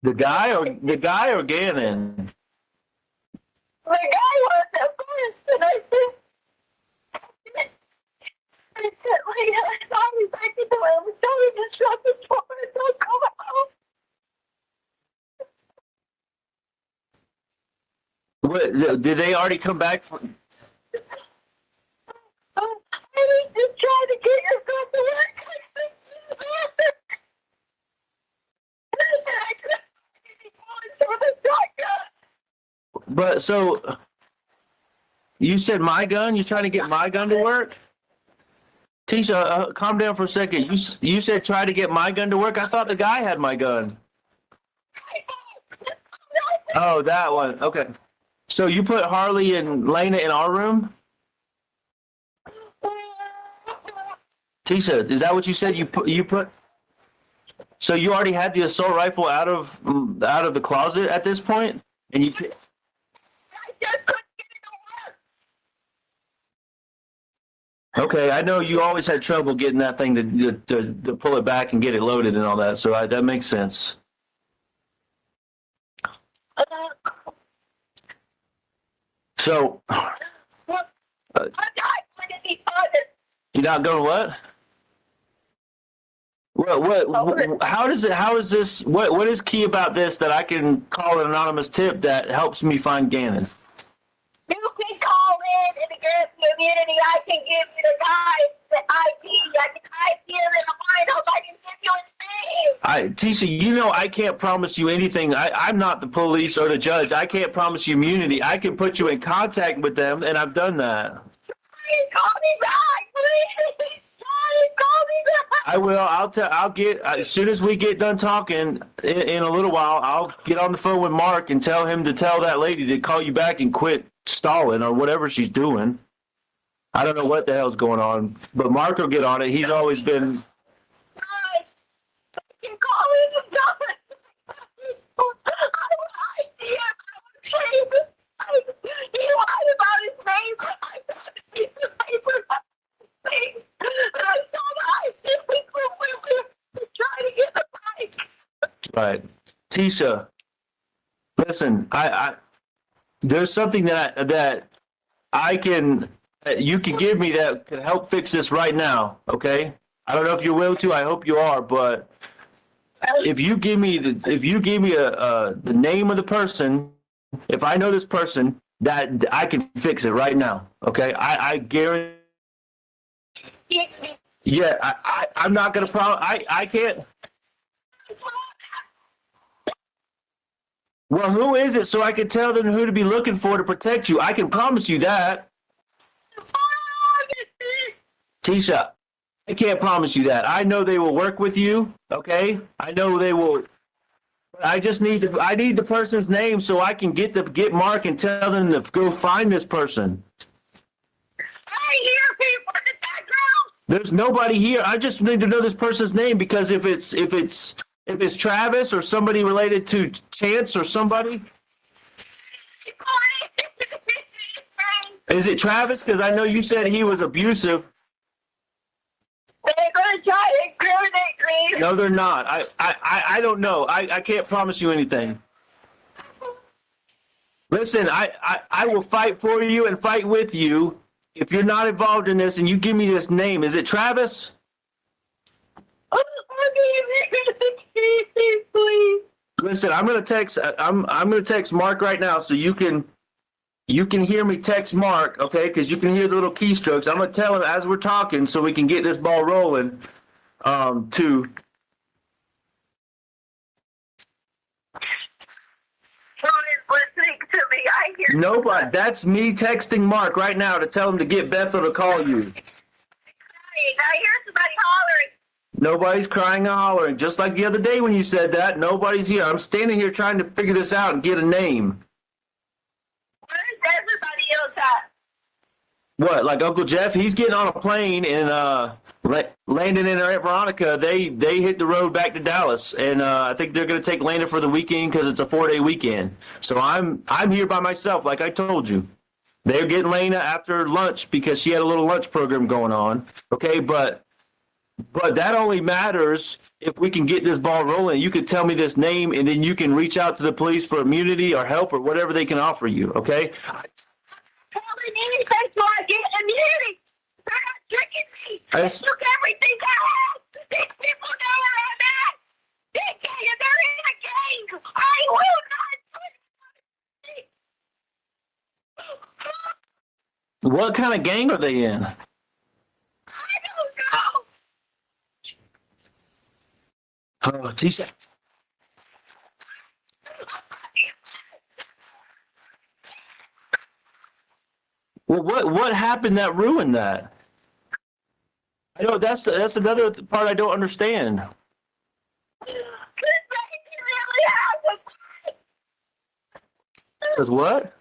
the guy or Gannon?
the guy was at first, and I said, like, I saw him back in the room, and told him to shut the door and don't come out.
What, did they already come back?
And he's just trying to get yourself to work.
But so, you said my gun? You're trying to get my gun to work? Tisha, calm down for a second. You said try to get my gun to work? I thought the guy had my gun. Oh, that one. Okay. So you put Harley and Lena in our room? Tisha, is that what you said? You put. So you already had the assault rifle out of the closet at this point, and you.
I just couldn't get it to work.
Okay, I know you always had trouble getting that thing to pull it back and get it loaded and all that, so that makes sense. So,
I'm not going to be bothered.
you're not going what? How is this, what is key about this that I can call an anonymous tip that helps me find Gannon?
You can call in and get the immunity. I can give you the guy, the ID. I can ID him in the finals. I can give you his name.
Tisha, you know I can't promise you anything. I'm not the police or the judge. I can't promise you immunity. I can put you in contact with them, and I've done that.
Please call me back, please. Please call me back.
I will. I'll get as soon as we get done talking in a little while. I'll get on the phone with Mark and tell him to tell that lady to call you back and quit stalling or whatever she's doing. I don't know what the hell's going on, but Mark will get on it. He's always been.
Guys, you call me and tell me. I will ID him. I will shame him. He lied about his name, but I got a piece of paper. And I saw the ID. We're trying to get the bike.
Right. Tisha, listen, I there's something that I can, that you can give me that can help fix this right now, okay? I don't know if you're willing to, I hope you are, but if you give me the name of the person, if I know this person, that I can fix it right now, okay? I guarantee. Yeah, I'm not gonna I can't. Well, who is it so I can tell them who to be looking for to protect you? I can promise you that. Tisha, I can't promise you that. I know they will work with you, okay? I know they will. I just need I need the person's name so I can get Mark and tell them to go find this person.
I hear people in the background.
There's nobody here. I just need to know this person's name because if it's Travis or somebody related to Chance or somebody. Is it Travis? Because I know you said he was abusive.
They're going to try to incriminate me.
No, they're not. I don't know. I can't promise you anything. Listen, I will fight for you and fight with you if you're not involved in this and you give me this name. Is it Travis?
Please.
Listen, I'm gonna text. I'm gonna text Mark right now, so you can hear me text Mark, okay? Because you can hear the little keystrokes. I'm gonna tell him as we're talking, so we can get this ball rolling. To
Listening to me, I hear.
nobody. That's me texting Mark right now to tell him to get Bethel to call you.
I hear somebody hollering.
Nobody's crying and hollering. Just like the other day when you said that, nobody's here. I'm standing here trying to figure this out and get a name.
Where's everybody else? about that?
What, like Uncle Jeff? He's getting on a plane and Landon and Aunt Veronica. They hit the road back to Dallas, and I think they're going to take Landon for the weekend because it's a 4-day weekend. So I'm here by myself, like I told you. They're getting Lena after lunch because she had a little lunch program going on. Okay, but that only matters if we can get this ball rolling. You could tell me this name, and then you can reach out to the police for immunity or help or whatever they can offer you. Okay.
Telling anything so I get immunity. They're not tricking me. They took everything I have. These people know where I'm at. They're in a gang. I will not.
What kind of gang are they in?
I don't know.
Oh, Tisha. Well, what happened that ruined that? I know that's another part I don't understand. Because what?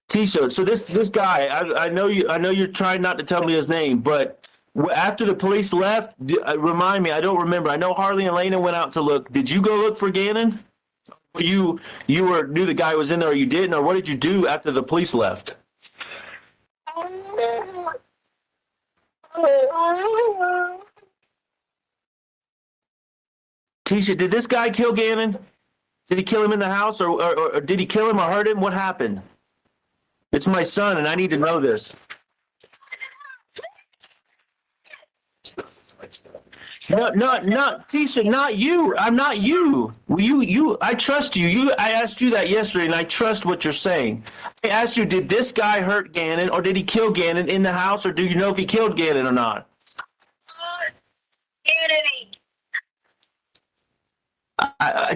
Tisha, so this guy, I know you're trying not to tell me his name, but after the police left, remind me, I don't remember. I know Harley and Lena went out to look. Did you go look for Gannon? Or you knew the guy was in there, or you didn't, or what did you do after the police left? Tisha, did this guy kill Gannon? Did he kill him in the house, or did he kill him or hurt him? What happened? It's my son, and I need to know this. No, Tisha, not you. I'm not you. I trust you. I asked you that yesterday, and I trust what you're saying. I asked you, did this guy hurt Gannon, or did he kill Gannon in the house, or do you know if he killed Gannon or not?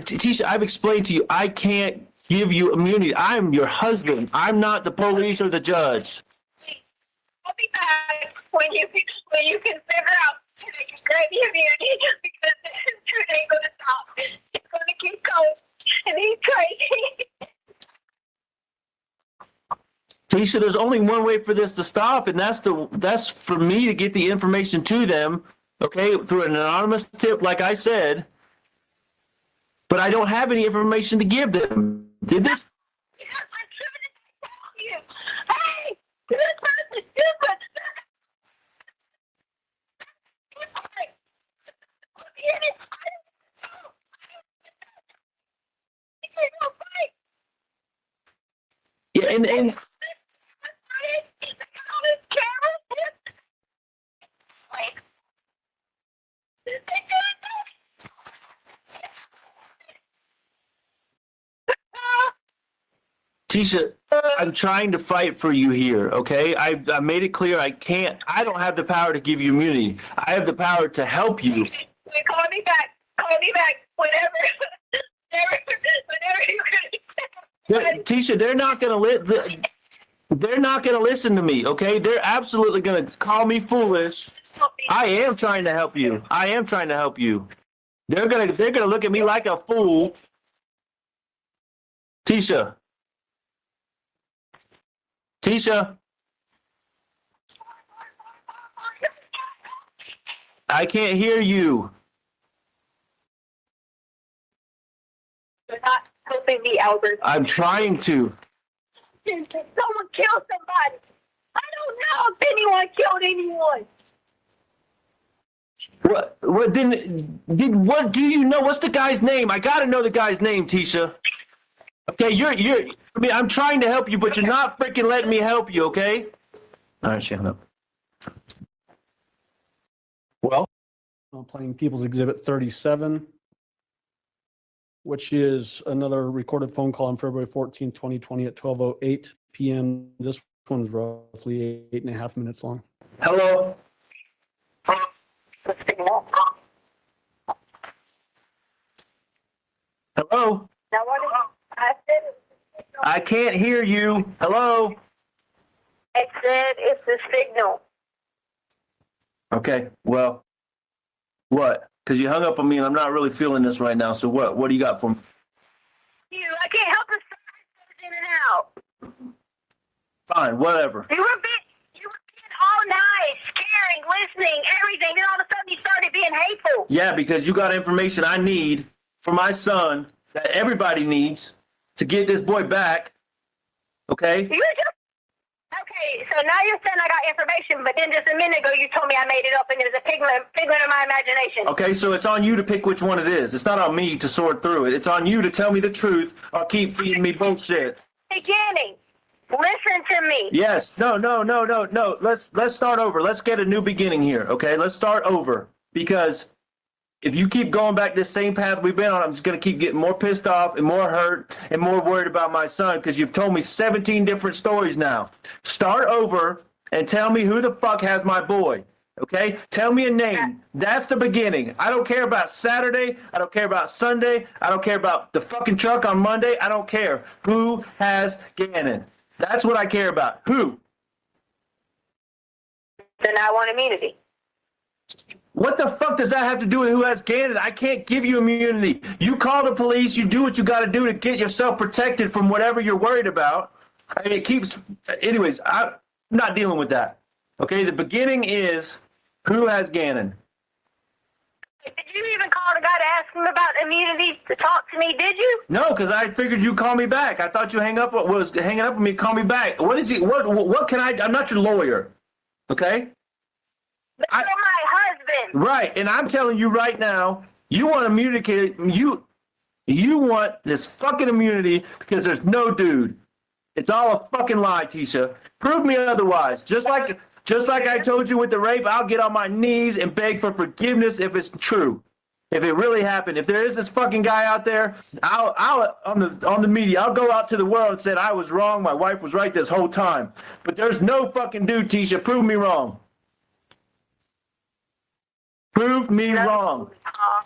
Tisha, I've explained to you, I can't give you immunity. I'm your husband. I'm not the police or the judge.
I'll be back when you can figure out how to grab the immunity, because this truth ain't gonna stop. It's gonna keep going, and he's crazy.
Tisha, there's only one way for this to stop, and that's for me to get the information to them, okay, through an anonymous tip, like I said. But I don't have any information to give them. Did this?
Hey, this person.
Yeah, and Tisha, I'm trying to fight for you here, okay? I made it clear I don't have the power to give you immunity. I have the power to help you.
Wait, call me back whenever you're gonna.
Tisha, they're not gonna listen to me, okay? They're absolutely gonna call me foolish. I am trying to help you. They're gonna look at me like a fool. Tisha, I can't hear you.
You're not helping me, Albert.
I'm trying to.
Someone killed somebody. I don't know if anyone killed anyone.
What what do you know? What's the guy's name? I gotta know the guy's name, Tisha. Okay, I'm trying to help you, but you're not freaking letting me help you, okay? All right, shut up.
Well, I'm playing People's Exhibit 37, which is another recorded phone call on February 14, 2020 at 12:08 p.m. This one's roughly 8.5 minutes long.
Hello? Hello? I can't hear you. Hello?
I said it's the signal.
Okay, well, what? Because you hung up on me and I'm not really feeling this right now, so what? What do you got for me?
I can't help it. In and out.
Fine, whatever.
You were being all nice, caring, listening, everything. Then all of a sudden you started being hateful.
Yeah, because you got information I need for my son that everybody needs to get this boy back. Okay?
Okay, so now you're saying I got information, but then just a minute ago you told me I made it up and it was a figment of my imagination.
Okay, so it's on you to pick which one it is. It's not on me to sort through it. It's on you to tell me the truth or keep feeding me bullshit.
Beginning. Listen to me.
Yes. No. Let's start over. Let's get a new beginning here. Okay? Let's start over. Because if you keep going back this same path we've been on, I'm just going to keep getting more pissed off and more hurt and more worried about my son because you've told me 17 different stories now. Start over and tell me who the fuck has my boy. Okay? Tell me a name. That's the beginning. I don't care about Saturday. I don't care about Sunday. I don't care about the fucking truck on Monday. I don't care. Who has Gannon? That's what I care about. Who?
Then I want immunity.
What the fuck does that have to do with who has Gannon? I can't give you immunity. You call the police. You do what you got to do to get yourself protected from whatever you're worried about. I mean, it keeps... Anyways, I'm not dealing with that. Okay, the beginning is who has Gannon?
Did you even call the guy to ask him about immunity to talk to me, did you?
No, because I figured you'd call me back. I thought you was hanging up with me, call me back. What is he? What can I... I'm not your lawyer. Okay?
But you're my husband.
Right, and I'm telling you right now, you want immunity. You want this fucking immunity because there's no dude. It's all a fucking lie, Tisha. Prove me otherwise. Just like I told you with the rape, I'll get on my knees and beg for forgiveness if it's true. If it really happened. If there is this fucking guy out there, I'll on the media, I'll go out to the world and say I was wrong, my wife was right this whole time. But there's no fucking dude, Tisha. Prove me wrong. Prove me wrong.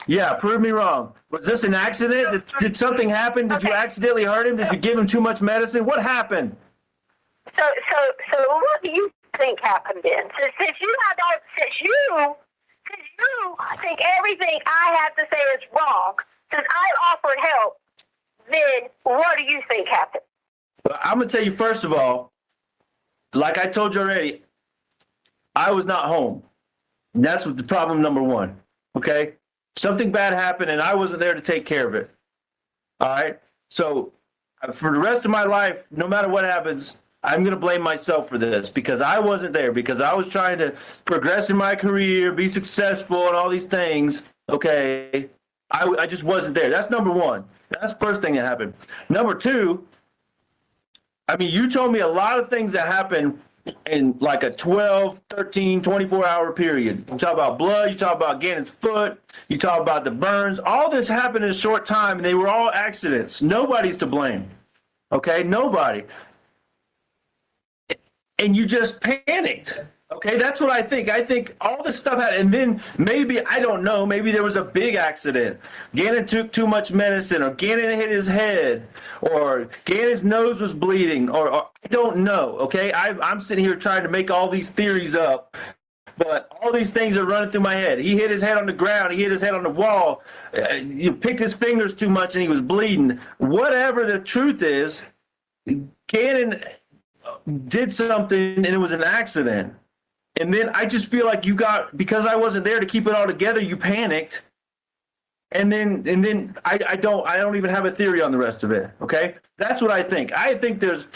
Yeah, prove me wrong. Was this an accident? Did something happen? Did you accidentally hurt him? Did you give him too much medicine? What happened?
So what do you think happened then? Since you think everything I have to say is wrong, since I offered help, then what do you think happened?
Well, I'm going to tell you, first of all, like I told you already, I was not home. And that's what the problem number one, okay? Something bad happened, and I wasn't there to take care of it, all right? So for the rest of my life, no matter what happens, I'm going to blame myself for this because I wasn't there, because I was trying to progress in my career, be successful, and all these things, okay? I just wasn't there. That's number one. That's the first thing that happened. Number two, I mean, you told me a lot of things that happened in like a 12, 13, 24-hour period. You talk about blood, you talk about Gannon's foot, you talk about the burns. All this happened in a short time, and they were all accidents. Nobody's to blame, okay? Nobody. And you just panicked, okay? That's what I think. I think all this stuff happened, and then maybe, I don't know, maybe there was a big accident. Gannon took too much medicine, or Gannon hit his head, or Gannon's nose was bleeding, or I don't know, okay? I'm sitting here trying to make all these theories up, but all these things are running through my head. He hit his head on the ground. He hit his head on the wall. You picked his fingers too much, and he was bleeding. Whatever the truth is, Gannon did something, and it was an accident. And then I just feel like because I wasn't there to keep it all together, you panicked. And then I don't even have a theory on the rest of it. Okay. That's what I think. I think there's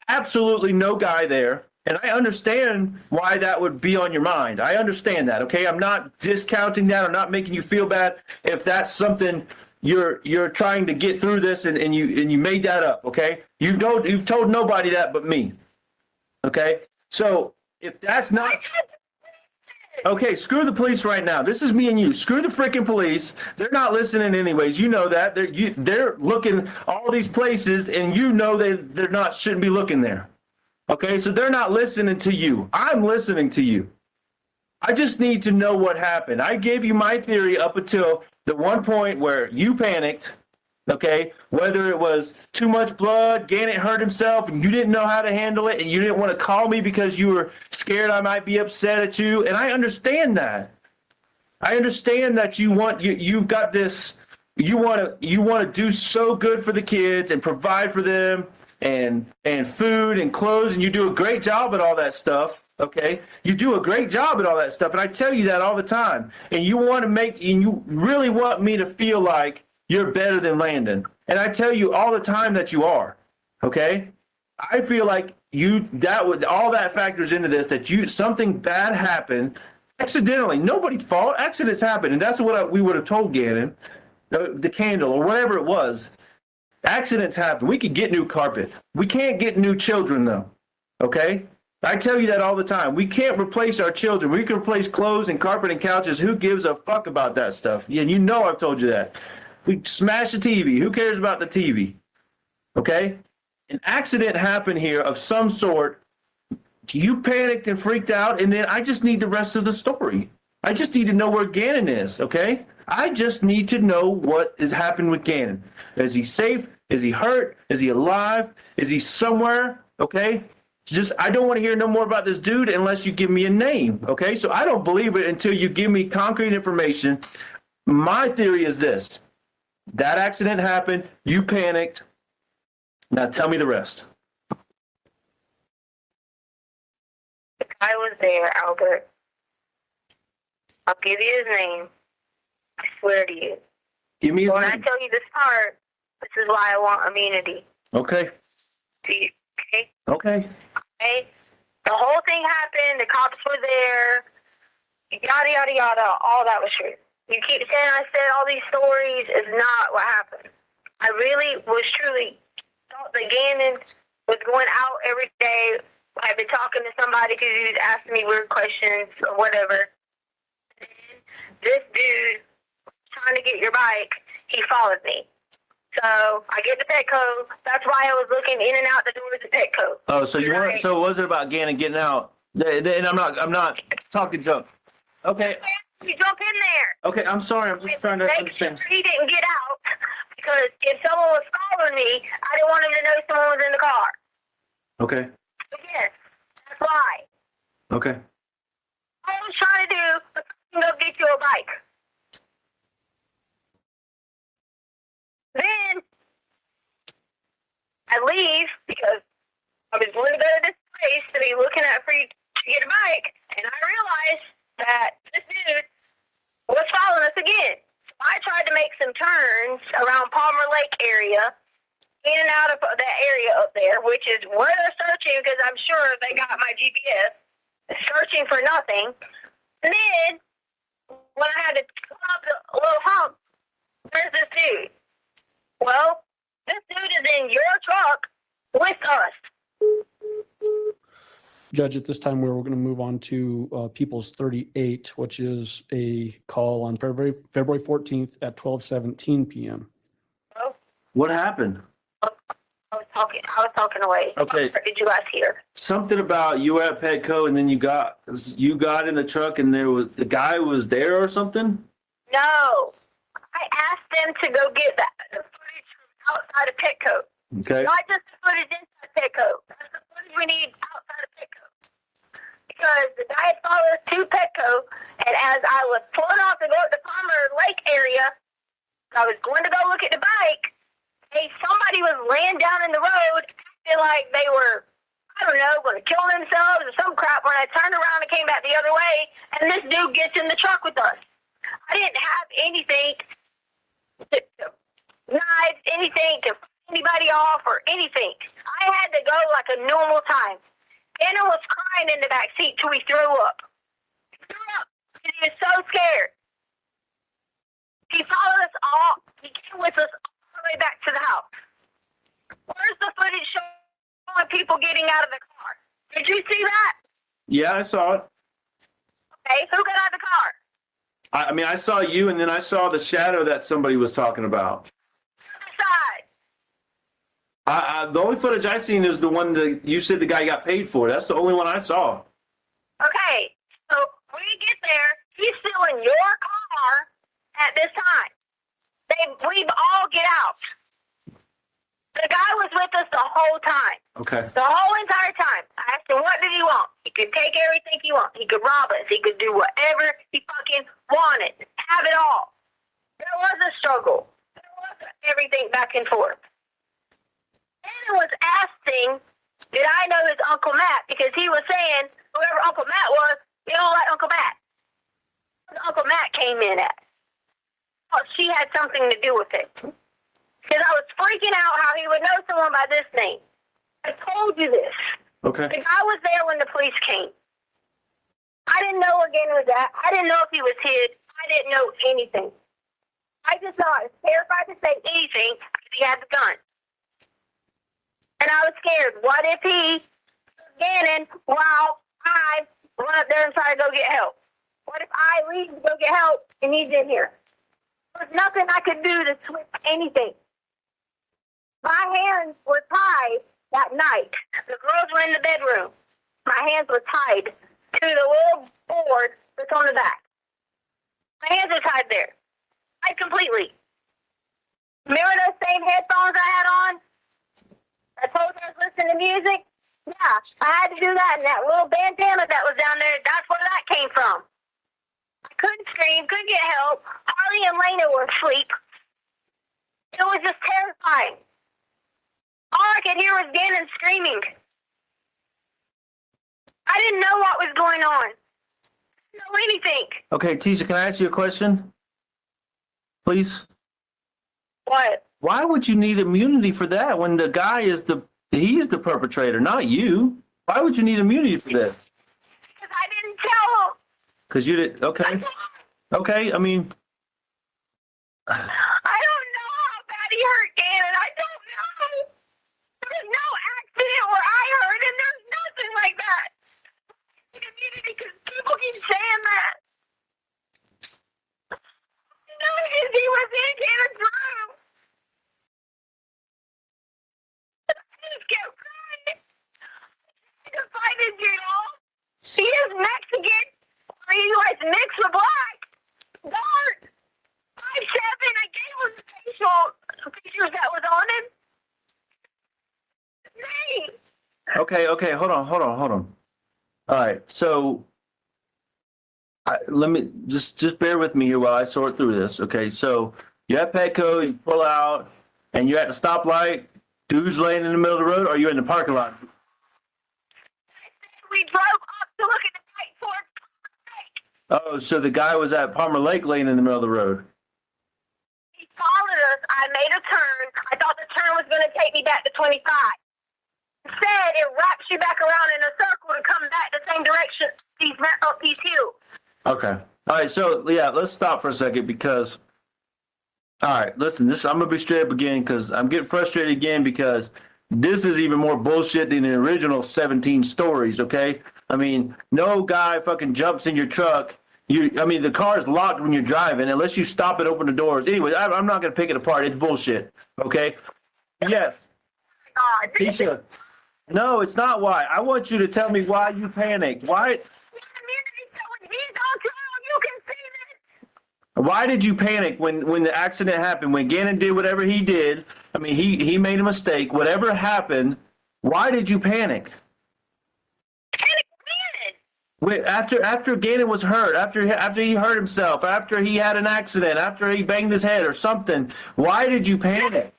absolutely no guy there. And I understand why that would be on your mind. I understand that. Okay. I'm not discounting that or not making you feel bad if that's something you're trying to get through this and you made that up. Okay. You've told nobody that but me. Okay. So if that's not okay, screw the police right now. This is me and you. Screw the freaking police. They're not listening anyways. You know that. They're looking all these places, and you know they're not shouldn't be looking there. Okay, so they're not listening to you. I'm listening to you. I just need to know what happened. I gave you my theory up until the one point where you panicked. Okay, whether it was too much blood, Gannon hurt himself, and you didn't know how to handle it, and you didn't want to call me because you were scared I might be upset at you, and I understand that. I understand that you've got this you want to do so good for the kids and provide for them and food and clothes, and you do a great job at all that stuff. Okay, you do a great job at all that stuff, and I tell you that all the time. And you really want me to feel like you're better than Landon, and I tell you all the time that you are. Okay, I feel like all that factors into this, that something bad happened accidentally. Nobody's fault. Accidents happen, and that's what we would have told Gannon, the candle or whatever it was. Accidents happen. We could get new carpet. We can't get new children though. Okay. I tell you that all the time. We can't replace our children. We can replace clothes and carpet and couches. Who gives a fuck about that stuff? And you know I've told you that. We smash the TV. Who cares about the TV? Okay? An accident happened here of some sort. You panicked and freaked out, and then I just need the rest of the story. I just need to know where Gannon is, okay? I just need to know what has happened with Gannon. Is he safe? Is he hurt? Is he alive? Is he somewhere? Okay? I don't want to hear no more about this dude unless you give me a name, okay? So I don't believe it until you give me concrete information. My theory is this. That accident happened. You panicked. Now tell me the rest.
The guy was there, Albert. I'll give you his name. I swear to you.
Give me his
When
name.
I tell you this part, this is why I want immunity.
Okay.
Okay?
Okay.
Okay? The whole thing happened. The cops were there. Yada, yada, yada. All that was true. You keep saying I said all these stories is not what happened. I really was truly thought that Gannon was going out every day. I've been talking to somebody because he was asking me weird questions or whatever. And this dude trying to get your bike, he followed me. So I get to Petco. That's why I was looking in and out the doors of Petco.
Oh, so so it wasn't about Gannon getting out. And I'm not talking junk. Okay.
You jump in there.
Okay, I'm sorry. I'm just trying to understand.
He didn't get out because if someone was following me, I didn't want him to know someone was in the car.
Okay.
Yes, that's why.
Okay.
All I was trying to do was go get you a bike. Then I leave because I was going to go to this place to be looking at free to get a bike, and I realized that this dude was following us again. So I tried to make some turns around Palmer Lake area, in and out of that area up there, which is where they're searching because I'm sure they got my GPS, searching for nothing. And then when I had to come up the little hump, there's this dude. Well, this dude is in your truck with us.
Judge, at this time, we're going to move on to People's 38, which is a call on February 14th at 12:17 p.m.
Oh,
What happened?
I was talking away.
Okay.
Or did you guys hear?
Something about you were at Petco and then you got in the truck and the guy was there or something?
No. I asked them to go get the footage from outside of Petco.
Okay.
Not just the footage inside Petco. That's the footage we need outside of Petco. Because the guy had followed us to Petco, and as I was pulling off to go to the Palmer Lake area, I was going to go look at the bike, somebody was laying down in the road, acting like they were, I don't know, going to kill themselves or some crap. When I turned around and came back the other way, and this dude gets in the truck with us. I didn't have anything to knives, anything to anybody off or anything. I had to go like a normal time. Gannon was crying in the back seat till he threw up. He threw up because he was so scared. He followed us all. He came with us all the way back to the house. Where's the footage showing people getting out of the car? Did you see that?
Yeah, I saw it.
Okay, who got out of the car?
I mean, I saw you, and then I saw the shadow that somebody was talking about. The only footage I seen is the one that you said the guy got paid for. That's the only one I saw.
Okay, so when we get there, he's still in your car at this time. We all get out. The guy was with us the whole time.
Okay.
The whole entire time. I asked him, what did he want? He could take everything he wants. He could rob us. He could do whatever he fucking wanted. Have it all. There was a struggle. everything back and forth. Gannon was asking, did I know his Uncle Matt? Because he was saying, whoever Uncle Matt was, you don't like Uncle Matt. Uncle Matt came in at. Oh, she had something to do with it. Because I was freaking out how he would know someone by this name. I told you this.
Okay.
The guy was there when the police came. I didn't know where Gannon was at. I didn't know if he was hid. I didn't know anything. I just know I was terrified to say anything because he had the gun. And I was scared. What if he, Gannon, while I run up there and try to go get help? What if I leave to go get help and he's in here? There was nothing I could do to switch anything. My hands were tied that night. The girls were in the bedroom. My hands were tied to the little board that's on the back. My hands are tied there. Tied completely. Remember those same headphones I had on? I told you I was listening to music? Yeah, I had to do that, and that little bandana that was down there, that's where that came from. I couldn't scream, couldn't get help. Harley and Lena were asleep. It was just terrifying. All I could hear was Gannon screaming. I didn't know what was going on. I didn't know anything.
Okay, Tisha, can I ask you a question? Please?
What?
Why would you need immunity for that when the guy is he's the perpetrator, not you? Why would you need immunity for this?
Because I didn't tell him.
Because you did, okay. Okay, I mean.
I don't know how bad he hurt Gannon. I don't know. There's no accident where I heard, and there's nothing like that. Immunity, because people keep saying that. No, because he was in Gannon's room. I just kept crying. I couldn't find his jail. He is Mexican. He was mixed with black. Dark. 5'7". I gave him the facial features that was on him.
Okay, hold on. All right, so let me just bear with me here while I sort through this. Okay, so you're at Petco, you pull out, and you're at the stoplight. Dude's laying in the middle of the road, or are you in the parking lot?
We drove up to look at the night towards.
Oh, so the guy was at Palmer Lake laying in the middle of the road.
He followed us. I made a turn. I thought the turn was going to take me back to 25. Instead, it wraps you back around in a circle to come back the same direction up these hills.
Okay. All right, so yeah, let's stop for a second because, all right, listen, I'm going to be straight up again because I'm getting frustrated again because this is even more bullshit than the original 17 stories, okay? I mean, no guy fucking jumps in your truck. The car's locked when you're driving unless you stop and open the doors. Anyway, I'm not going to pick it apart. It's bullshit, okay? Yes.
God.
Tisha. No, it's not why. I want you to tell me why you panicked. Why? Why did you panic when the accident happened? When Gannon did whatever he did, I mean, he made a mistake. Whatever happened, why did you panic? Wait, after Gannon was hurt, after he hurt himself, after he had an accident, after he banged his head or something, why did you panic?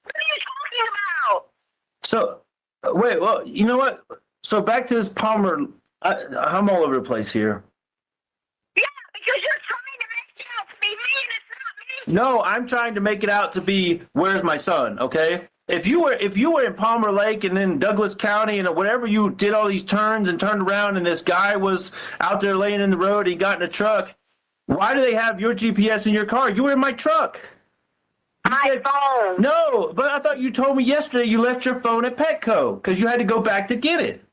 What are you talking about?
So, wait, well, you know what? So back to this Palmer, I'm all over the place here.
Yeah, because you're trying to make it out to be me and it's not me.
No, I'm trying to make it out to be, where's my son, okay? If you were in Palmer Lake and then Douglas County and whatever, you did all these turns and turned around and this guy was out there laying in the road, he got in a truck, why do they have your GPS in your car? You were in my truck.
My phone.
No, but I thought you told me yesterday you left your phone at Petco because you had to go back to get it.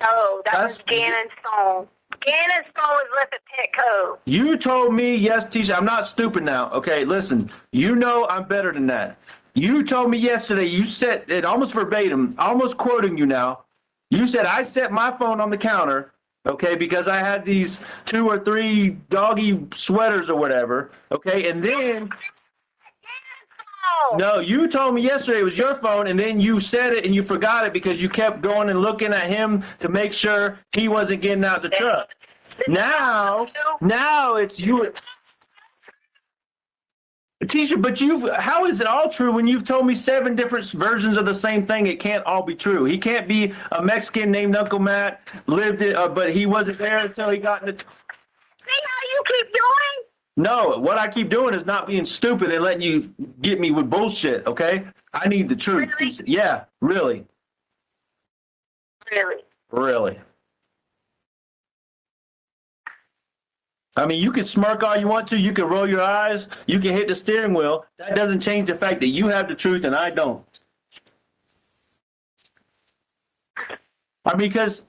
No, that was Gannon's phone. Gannon's phone was left at Petco.
You told me, yes, Tisha, I'm not stupid now. Okay, listen, you know I'm better than that. You told me yesterday, you said it almost verbatim, almost quoting you now. You said, I set my phone on the counter, okay, because I had these 2 or 3 doggy sweaters or whatever, okay, and then... No, you told me yesterday it was your phone, and then you said it and you forgot it because you kept going and looking at him to make sure he wasn't getting out the truck. Now it's you. Tisha, but how is it all true when you've told me 7 different versions of the same thing? It can't all be true. He can't be a Mexican named Uncle Matt, lived it, but he wasn't there until he got in the.
See how you keep doing?
No, what I keep doing is not being stupid and letting you get me with bullshit, okay? I need the truth.
Really?
Tisha. Yeah, really.
Really?
Really. I mean, you can smirk all you want to. You can roll your eyes. You can hit the steering wheel. That doesn't change the fact that you have the truth and I don't. I mean, because,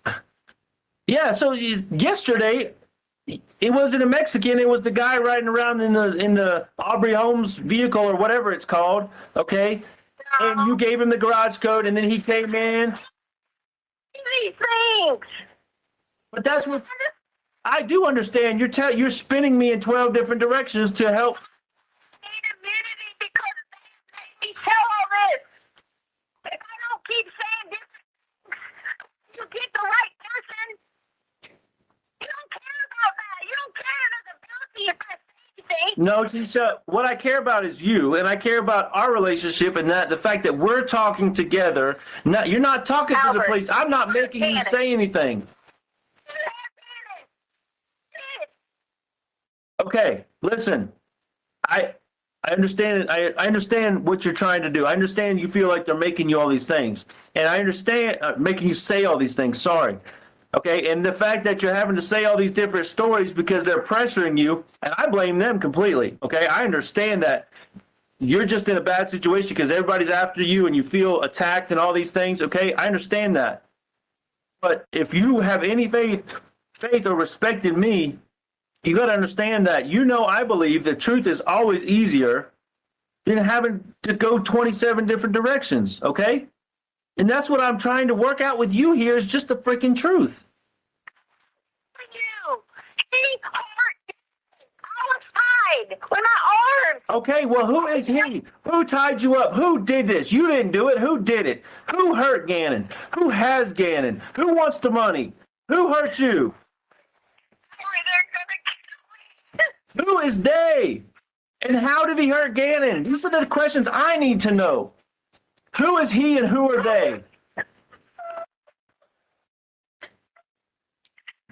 yeah, so yesterday, it wasn't a Mexican. It was the guy riding around in the Aubrey Holmes vehicle or whatever it's called, okay? And you gave him the garage code, and then he came in.
Easy things.
But that's what I do understand. You're spinning me in 12 different directions to help.
Need immunity because they made me tell all this. If I don't keep saying different things, you get the right person. You don't care about that. You don't care about the ability if I say anything.
No, Tisha, what I care about is you, and I care about our relationship and that the fact that we're talking together. You're not talking to the
Albert,
police. I'm not making you say anything. Okay, listen. I understand it. I understand what you're trying to do. I understand you feel like they're making you all these things, and I understand making you say all these things. Sorry. Okay, and the fact that you're having to say all these different stories because they're pressuring you, and I blame them completely. Okay, I understand that you're just in a bad situation because everybody's after you and you feel attacked and all these things. Okay, I understand that. But if you have any faith or respect in me, you got to understand that, I believe the truth is always easier than having to go 27 different directions, okay? And that's what I'm trying to work out with you here is just the freaking truth.
You. He hurt. I was tied with my arm.
Okay, well, who is he? Who tied you up? Who did this? You didn't do it. Who did it? Who hurt Gannon? Who has Gannon? Who wants the money? Who hurt you? Who is they? And how did he hurt Gannon? These are the questions I need to know. Who is he and who are they?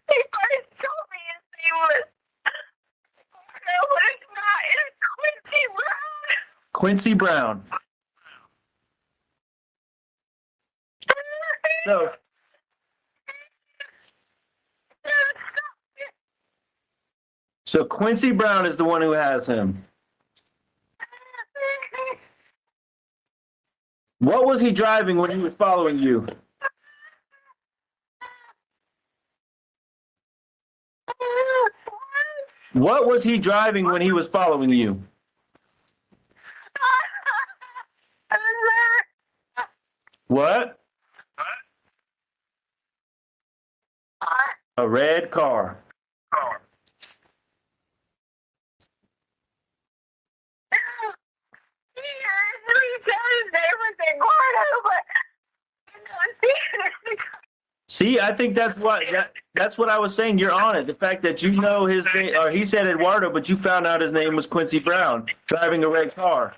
He first told me his name was. No, it's not. It's Quincy Brown.
Quincy Brown. So Quincy Brown is the one who has him. What was he driving when he was following you? What was he driving when he was following you? What? A red car. See, I think that's what I was saying. You're on it. The fact that you know his name, or he said Eduardo, but you found out his name was Quincy Brown, driving a red car.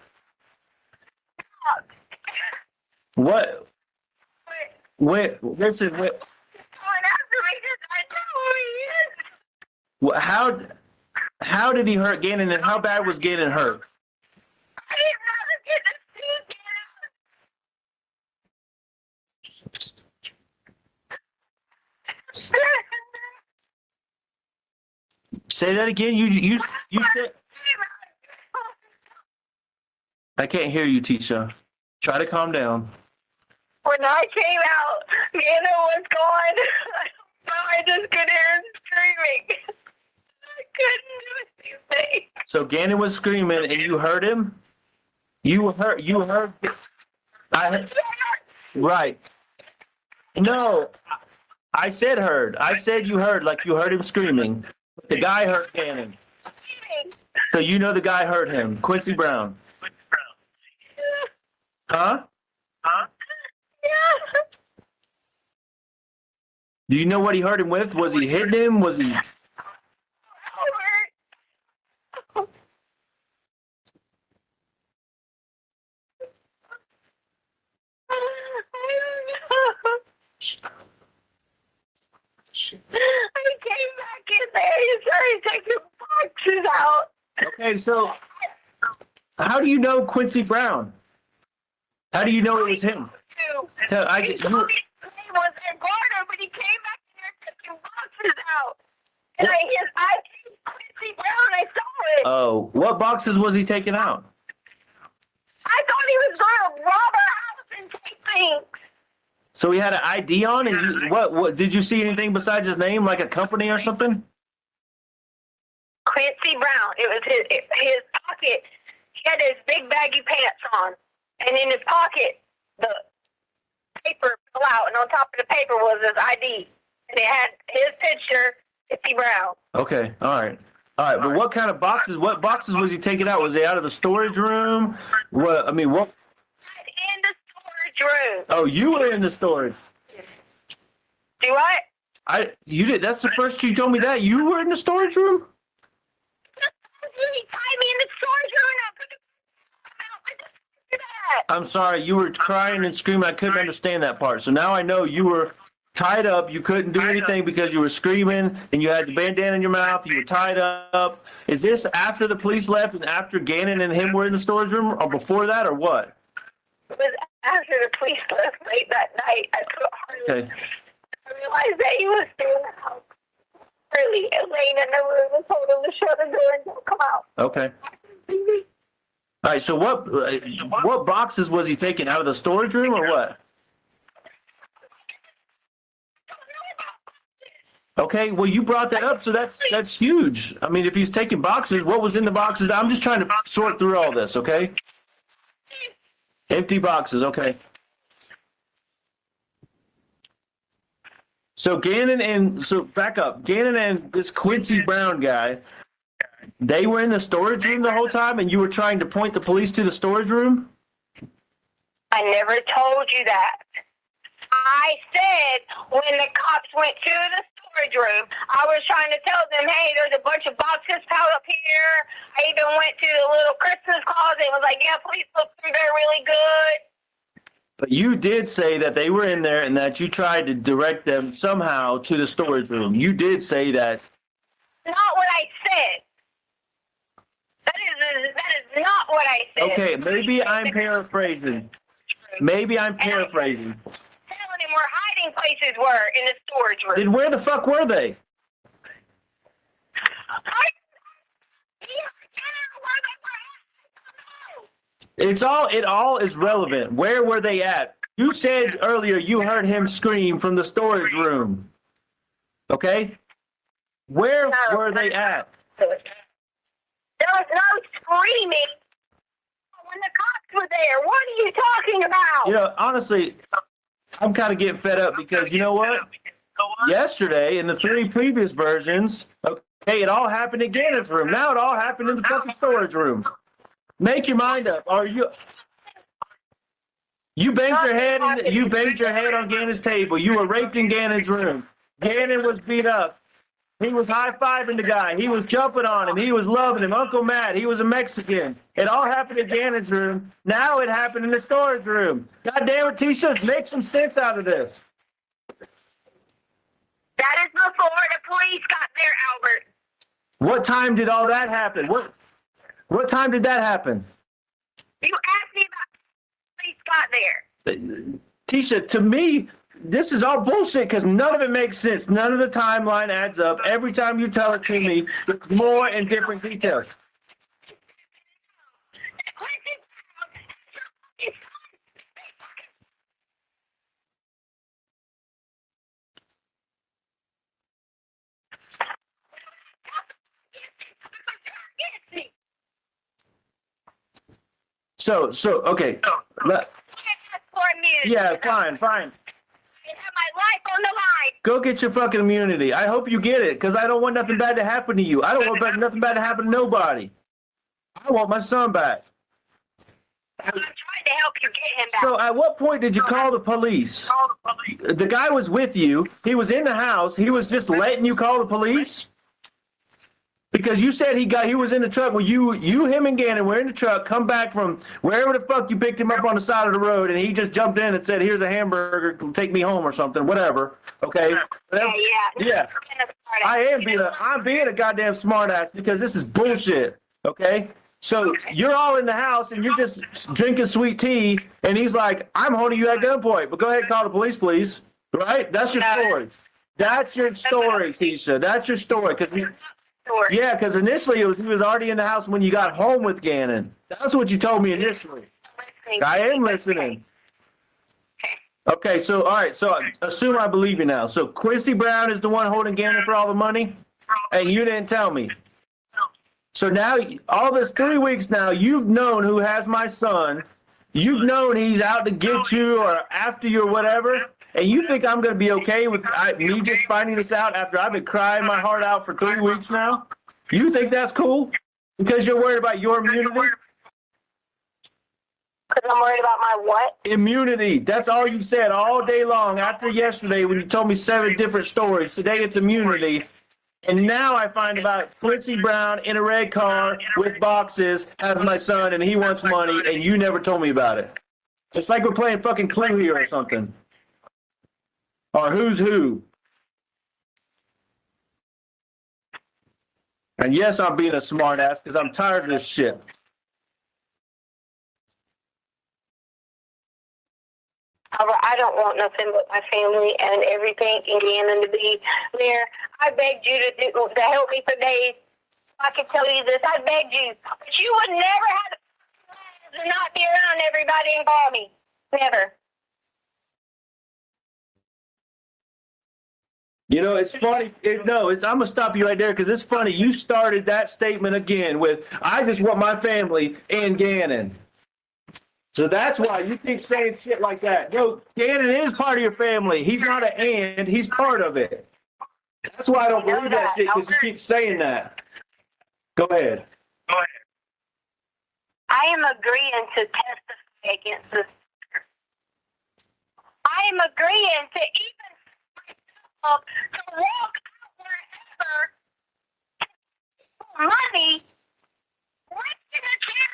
What? Wait, listen. Wait. How did he hurt Gannon, and how bad was Gannon hurt?
I didn't ever get to see Gannon.
Say that again. You said. I can't hear you, Tisha. Try to calm down.
When I came out, Gannon was gone. I just could hear him screaming. I couldn't do anything.
So Gannon was screaming, and you heard him. You heard. Right. No, I said heard. I said you heard, like you heard him screaming. The guy heard Gannon. So you know the guy heard him, Quincy Brown. Huh?
Yeah.
Do you know what he hurt him with? Was he hitting him? Was he Okay, so how do you know Quincy Brown? How do you know it was him?
He told me his name was Eduardo, but he came back in there taking boxes out. And his ID Quincy Brown, I saw it.
Oh, what boxes was he taking out?
I thought he was going to rob our house and take things.
So he had an ID on, and what did you see anything besides his name, like a company or something?
Quincy Brown. It was his pocket. He had his big baggy pants on, and in his pocket, the paper fell out, and on top of the paper was his ID, and it had his picture, Quincy Brown.
Okay, all right. But what kind of boxes? What boxes was he taking out? Was he out of the storage room? What? I mean, what?
In the storage room.
Oh, you were in the storage.
Do what?
You did. That's the first you told me that you were in the storage room.
He tied me in the storage room and I put the out. I just did that.
I'm sorry. You were crying and screaming. I couldn't understand that part. So now I know you were tied up. You couldn't do anything because you were screaming and you had the bandana in your mouth. You were tied up. Is this after the police left and after Gannon and him were in the storage room, or before that, or what?
It was after the police left late that night. I put Harley.
Okay.
I realized that he was still in the house. Early and laying in the room and told him to shut the door and don't come out.
Okay. All right. So what boxes was he taking out of the storage room, or what? Okay, well, you brought that up, so that's huge. I mean, if he's taking boxes, what was in the boxes? I'm just trying to sort through all this, okay? Empty boxes, okay. So back up. Gannon and this Quincy Brown guy, they were in the storage room the whole time, and you were trying to point the police to the storage room?
I never told you that. I said when the cops went to the storage room, I was trying to tell them, hey, there's a bunch of boxes piled up here. I even went to the little Christmas closet and was like, yeah, please look through there really good.
But you did say that they were in there and that you tried to direct them somehow to the storage room. You did say that.
Not what I said. That is not what I said.
Okay, maybe I'm paraphrasing. Telling him
where hiding places were in the storage room.
Then where the fuck were they? It all is relevant. Where were they at? You said earlier you heard him scream from the storage room. Okay? Where were they at?
There was no screaming when the cops were there. What are you talking about?
You know, honestly, I'm kind of getting fed up because you know what? Yesterday, in the 3 previous versions, okay, it all happened in Gannon's room. Now it all happened in the fucking storage room. Make your mind up. You banged your head on Gannon's table. You were raped in Gannon's room. Gannon was beat up. He was high-fiving the guy. He was jumping on him. He was loving him. Uncle Matt, he was a Mexican. It all happened in Gannon's room. Now it happened in the storage room. God damn it, Tisha, make some sense out of this.
That is before the police got there, Albert.
What time did all that happen? What time did that happen?
You asked me about the police got there.
Tisha, to me, this is all bullshit because none of it makes sense. None of the timeline adds up. Every time you tell it to me, there's more and different details. So okay. Yeah, fine.
And have my life on the line.
Go get your fucking immunity. I hope you get it, because I don't want nothing bad to happen to you. I don't want nothing bad to happen to nobody. I want my son back.
I'm trying to help you get him back.
So at what point did you call the police? The guy was with you. He was in the house. He was just letting you call the police? Because you said he was in the truck. Well, him and Gannon were in the truck, come back from wherever the fuck you picked him up on the side of the road, and he just jumped in and said, here's a hamburger, take me home or something, whatever. Okay? Yeah. I'm being a goddamn smartass because this is bullshit. Okay? So you're all in the house and you're just drinking sweet tea, and he's like, I'm holding you at gunpoint, but go ahead and call the police, please. Right? That's your story. That's your story, Tisha. That's your story. Because initially he was already in the house when you got home with Gannon. That's what you told me initially. I am listening. Okay, so all right, so assume I believe you now. So Quincy Brown is the one holding Gannon for all the money, and you didn't tell me. So now, all this 3 weeks now, you've known who has my son. You've known he's out to get you or after you or whatever, and you think I'm going to be okay with me just finding this out after I've been crying my heart out for 3 weeks now? You think that's cool? Because you're worried about your immunity?
Because I'm worried about my what?
Immunity. That's all you said all day long after yesterday when you told me 7 different stories. Today it's immunity. And now I find about Quincy Brown in a red car with boxes, has my son, and he wants money, and you never told me about it. It's like we're playing fucking Clue here or something. Or Who's Who. And yes, I'm being a smart ass because I'm tired of this shit.
I don't want nothing but my family and everything and Gannon to be there. I begged you to help me for days. I can tell you this. I begged you. But you would never have to not be around everybody and call me. Never.
You know, it's funny. I'm going to stop you right there because it's funny. You started that statement again with, I just want my family and Gannon. So that's why you keep saying shit like that. No, Gannon is part of your family. He's not an and, he's part of it. That's why I don't believe that shit, because you keep saying that. Go ahead.
I am agreeing to testify against this. I am agreeing to even myself to walk out wherever money right in the chair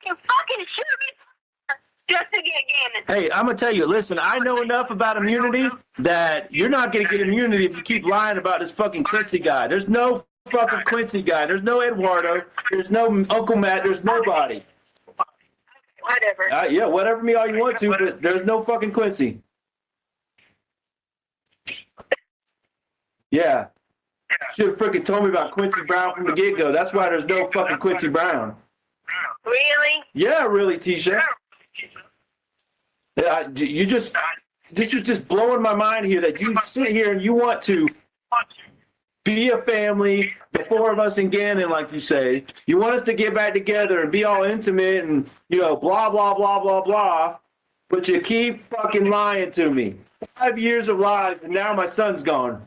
and fucking shoot me just to get Gannon.
Hey, I'm going to tell you, listen, I know enough about immunity that you're not going to get immunity if you keep lying about this fucking Quincy guy. There's no fucking Quincy guy. There's no Eduardo. There's no Uncle Matt. There's nobody.
Whatever.
Yeah, whatever me all you want to, but there's no fucking Quincy. Yeah. Should have freaking told me about Quincy Brown from the get-go. That's why there's no fucking Quincy Brown.
Really?
Yeah, really, Tisha. Yeah, this is just blowing my mind here that you sit here and you want to be a family, the 4 of us in Gannon, like you say. You want us to get back together and be all intimate and, blah, blah, blah, blah, blah. But you keep fucking lying to me. 5 years of lies, and now my son's gone.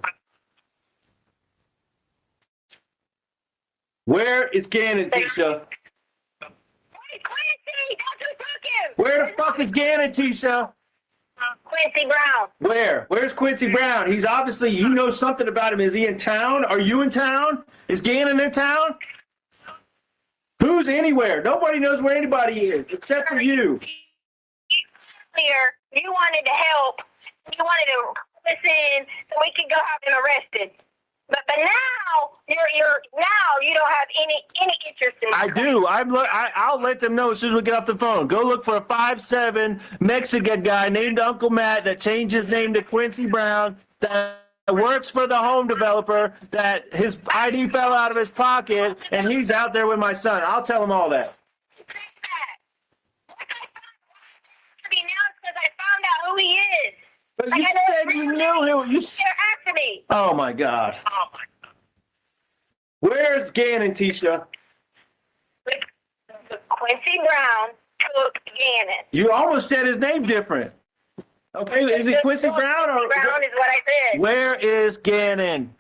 Where is Gannon, Tisha?
Quincy, don't you fuck him!
Where the fuck is Gannon, Tisha?
Quincy Brown.
Where? Where's Quincy Brown? He's obviously, you know something about him. Is he in town? Are you in town? Is Gannon in town? Who's anywhere? Nobody knows where anybody is except for you.
Earlier, you wanted to help. You wanted to listen so we could go have him arrested. But now you don't have any interest in.
I do. I'll let them know as soon as we get off the phone. Go look for a 5'7" Mexican guy named Uncle Matt that changed his name to Quincy Brown that works for the home developer, that his ID fell out of his pocket, and he's out there with my son. I'll tell him all that.
Now because I found out who he is.
But you said you knew him.
They're after me.
Oh, my God. Where's Gannon, Tisha?
Quincy Brown took Gannon.
You almost said his name different. Okay, is it Quincy Brown or?
Quincy Brown is what I said.
Where is Gannon?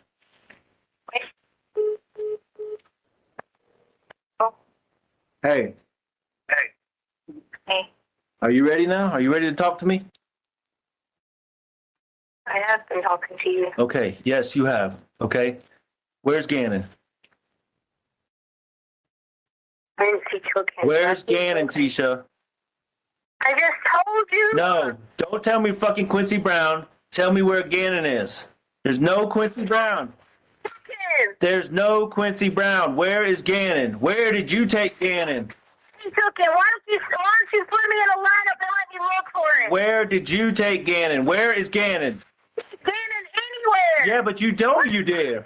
Hey.
Hey.
Are you ready now? Are you ready to talk to me?
I have been talking to you.
Okay, yes, you have. Okay. Where's Gannon?
Quincy took him.
Where's Gannon, Tisha?
I just told you.
No, don't tell me fucking Quincy Brown. Tell me where Gannon is. There's no Quincy Brown.
Okay. him.
There's no Quincy Brown. Where is Gannon? Where did you take Gannon?
He took him. Why don't you put me in a lineup and let me look for him?
Where did you take Gannon? Where is Gannon?
Gannon anywhere.
Yeah, but you told me you did.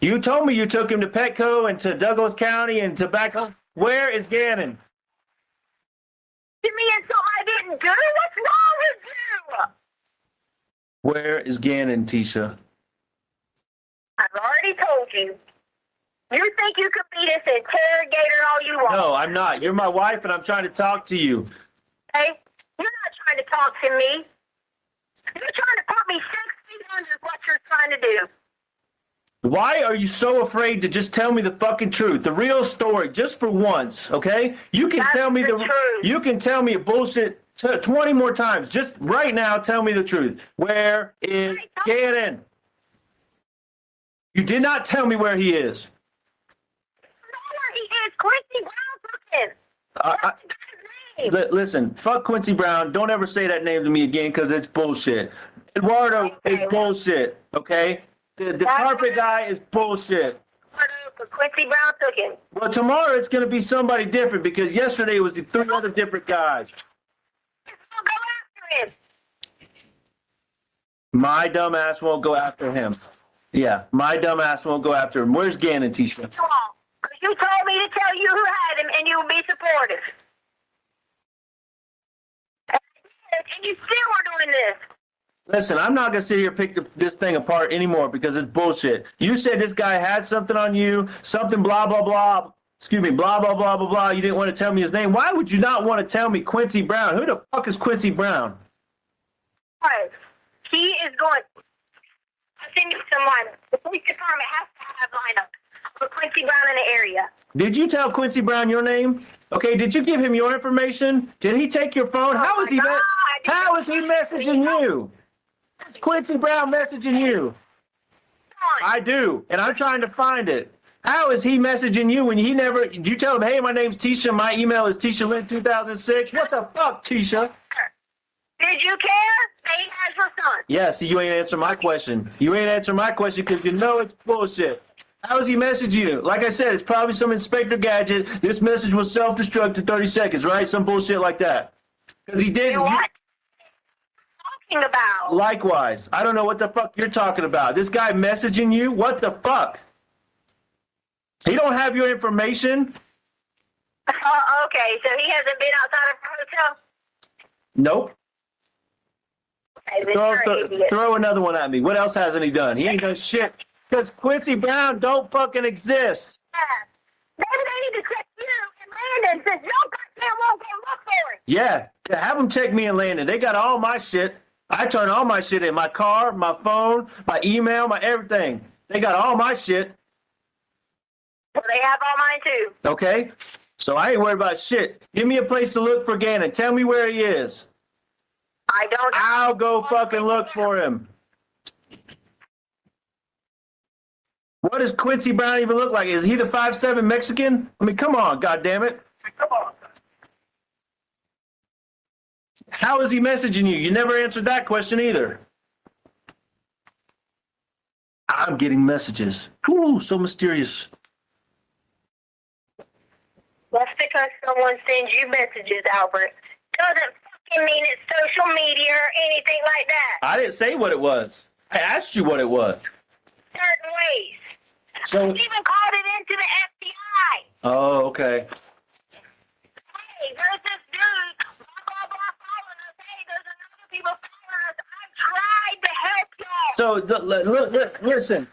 You told me you took him to Petco and to Douglas County and tobacco. Where is Gannon?
Give me in something I didn't do? What's wrong with you?
Where is Gannon, Tisha?
I've already told you. You think you could be this interrogator all you want?
No, I'm not. You're my wife and I'm trying to talk to you.
Hey, you're not trying to talk to me. You're trying to put me 6 feet under what you're trying to do.
Why are you so afraid to just tell me the fucking truth, the real story, just for once, okay? You can
That's
tell me
the truth.
You can tell me a bullshit 20 more times. Just right now, tell me the truth. Where is Gannon? You did not tell me where he is.
Where he is, Quincy Brown took him. What's his name?
Listen, fuck Quincy Brown. Don't ever say that name to me again because it's bullshit. Eduardo is bullshit, okay? The carpet guy is bullshit.
Quincy Brown took him.
Well, tomorrow it's going to be somebody different because yesterday it was the 3 other different guys.
I'll go after him.
My dumb ass won't go after him. Yeah, my dumb ass won't go after him. Where's Gannon, Tisha?
Because you told me to tell you who had him and you would be supportive. And you still are doing this.
Listen, I'm not going to sit here and pick this thing apart anymore because it's bullshit. You said this guy had something on you, something blah, blah, blah. Excuse me, blah, blah, blah, blah, blah. You didn't want to tell me his name. Why would you not want to tell me Quincy Brown? Who the fuck is Quincy Brown?
Right. He is going. I'll send you some lineup. The police department has to have lineup for Quincy Brown in the area.
Did you tell Quincy Brown your name? Okay, did you give him your information? Did he take your phone? How is he messaging you? It's Quincy Brown messaging you. I do, and I'm trying to find it. How is he messaging you when he never? Did you tell him, hey, my name's Tisha, my email is TishaLynn2006? What the fuck, Tisha?
Did you care that he has your son?
Yeah, see, you ain't answering my question. You ain't answering my question because you know it's bullshit. How is he messaging you? Like I said, it's probably some Inspector Gadget. This message will self-destruct in 30 seconds, right? Some bullshit like that. Because he didn't.
What? Talking about?
Likewise. I don't know what the fuck you're talking about. This guy messaging you? What the fuck? He don't have your information?
Okay, so he hasn't been outside of the hotel?
Nope.
Okay, then you're an idiot.
Throw another one at me. What else hasn't he done? He ain't done shit. Because Quincy Brown don't fucking exist.
Yeah. Maybe they need to check you and Landon since y'all goddamn won't go look for it.
Yeah, have them check me and Landon. They got all my shit. I turn all my shit in. My car, my phone, my email, my everything. They got all my shit.
Well, they have all mine too.
Okay? So I ain't worried about shit. Give me a place to look for Gannon. Tell me where he is.
I don't.
I'll go fucking look for him. What does Quincy Brown even look like? Is he the 5'7" Mexican? I mean, come on, goddammit.
Come on.
How is he messaging you? You never answered that question either. I'm getting messages. Ooh, so mysterious.
Just because someone sends you messages, Albert, doesn't fucking mean it's social media or anything like that.
I didn't say what it was. I asked you what it was.
Certain ways.
So,
I even called it into the FBI.
oh, okay.
Hey, there's this dude, blah, blah, blah, following us. Hey, there's another people following us. I tried to help y'all.
So, listen.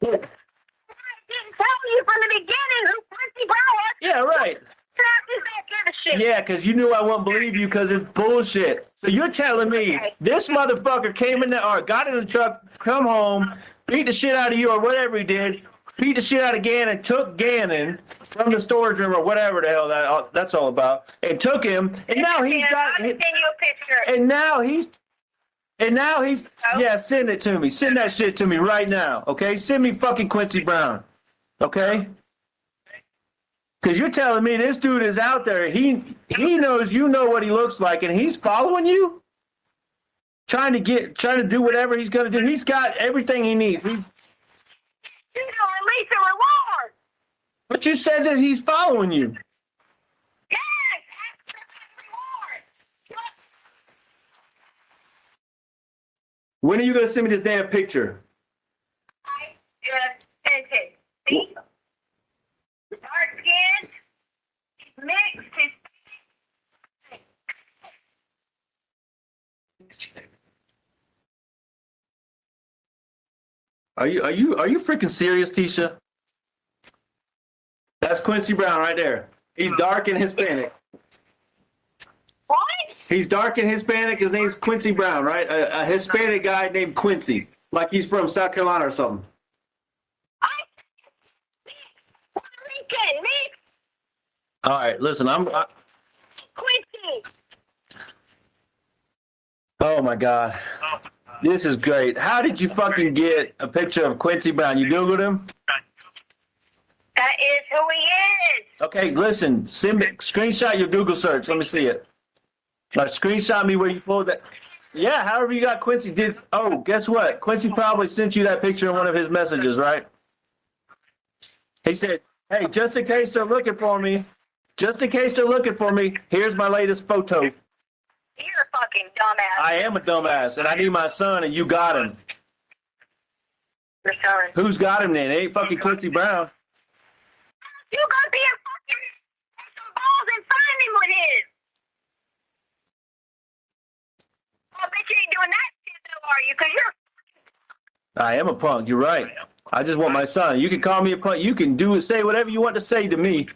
I didn't tell you from the beginning who Quincy Brown was.
Yeah, right.
Just don't give a shit.
Yeah, because you knew I wouldn't believe you because it's bullshit. So you're telling me this motherfucker came in or got in the truck, come home, beat the shit out of you or whatever he did, beat the shit out of Gannon, took Gannon from the storage room or whatever the hell that's all about, and took him, and now he's got.
I'll send you a picture.
And now he's. Yeah, send it to me. Send that shit to me right now, okay? Send me fucking Quincy Brown, okay? Because you're telling me this dude is out there. He knows you know what he looks like, and he's following you, trying to do whatever he's gonna do. He's got everything he needs.
You don't release a reward.
But you said that he's following you.
Yes, ask for a reward.
When are you going to send me this damn picture?
I just sent it. See? Dark skin, mixed, his
Are you freaking serious, Tisha? That's Quincy Brown right there. He's dark and Hispanic.
what?
He's dark and Hispanic. His name's Quincy Brown, right? A Hispanic guy named Quincy, like he's from South Carolina or something.
Puerto Rican, mixed,
All right, listen,
Quincy.
Oh my God, this is great. How did you fucking get a picture of Quincy Brown? You Googled him?
That is who he is.
Okay, listen, screenshot your Google search. Let me see it. Screenshot me where you pulled that. Yeah, however you got Quincy. Guess what? Quincy probably sent you that picture in one of his messages, right? He said, hey, just in case they're looking for me, here's my latest photo.
You're a fucking dumbass.
I am a dumbass, and I need my son, and you got him.
Your son.
Who's got him then? It ain't fucking Quincy Brown.
You gonna be a fucking have some balls and find him with his. I bet you ain't doing that shit though, are you? Cause you're
I am a punk. You're right. I just want my son. You can call me a punk. You can say whatever you want to say to me.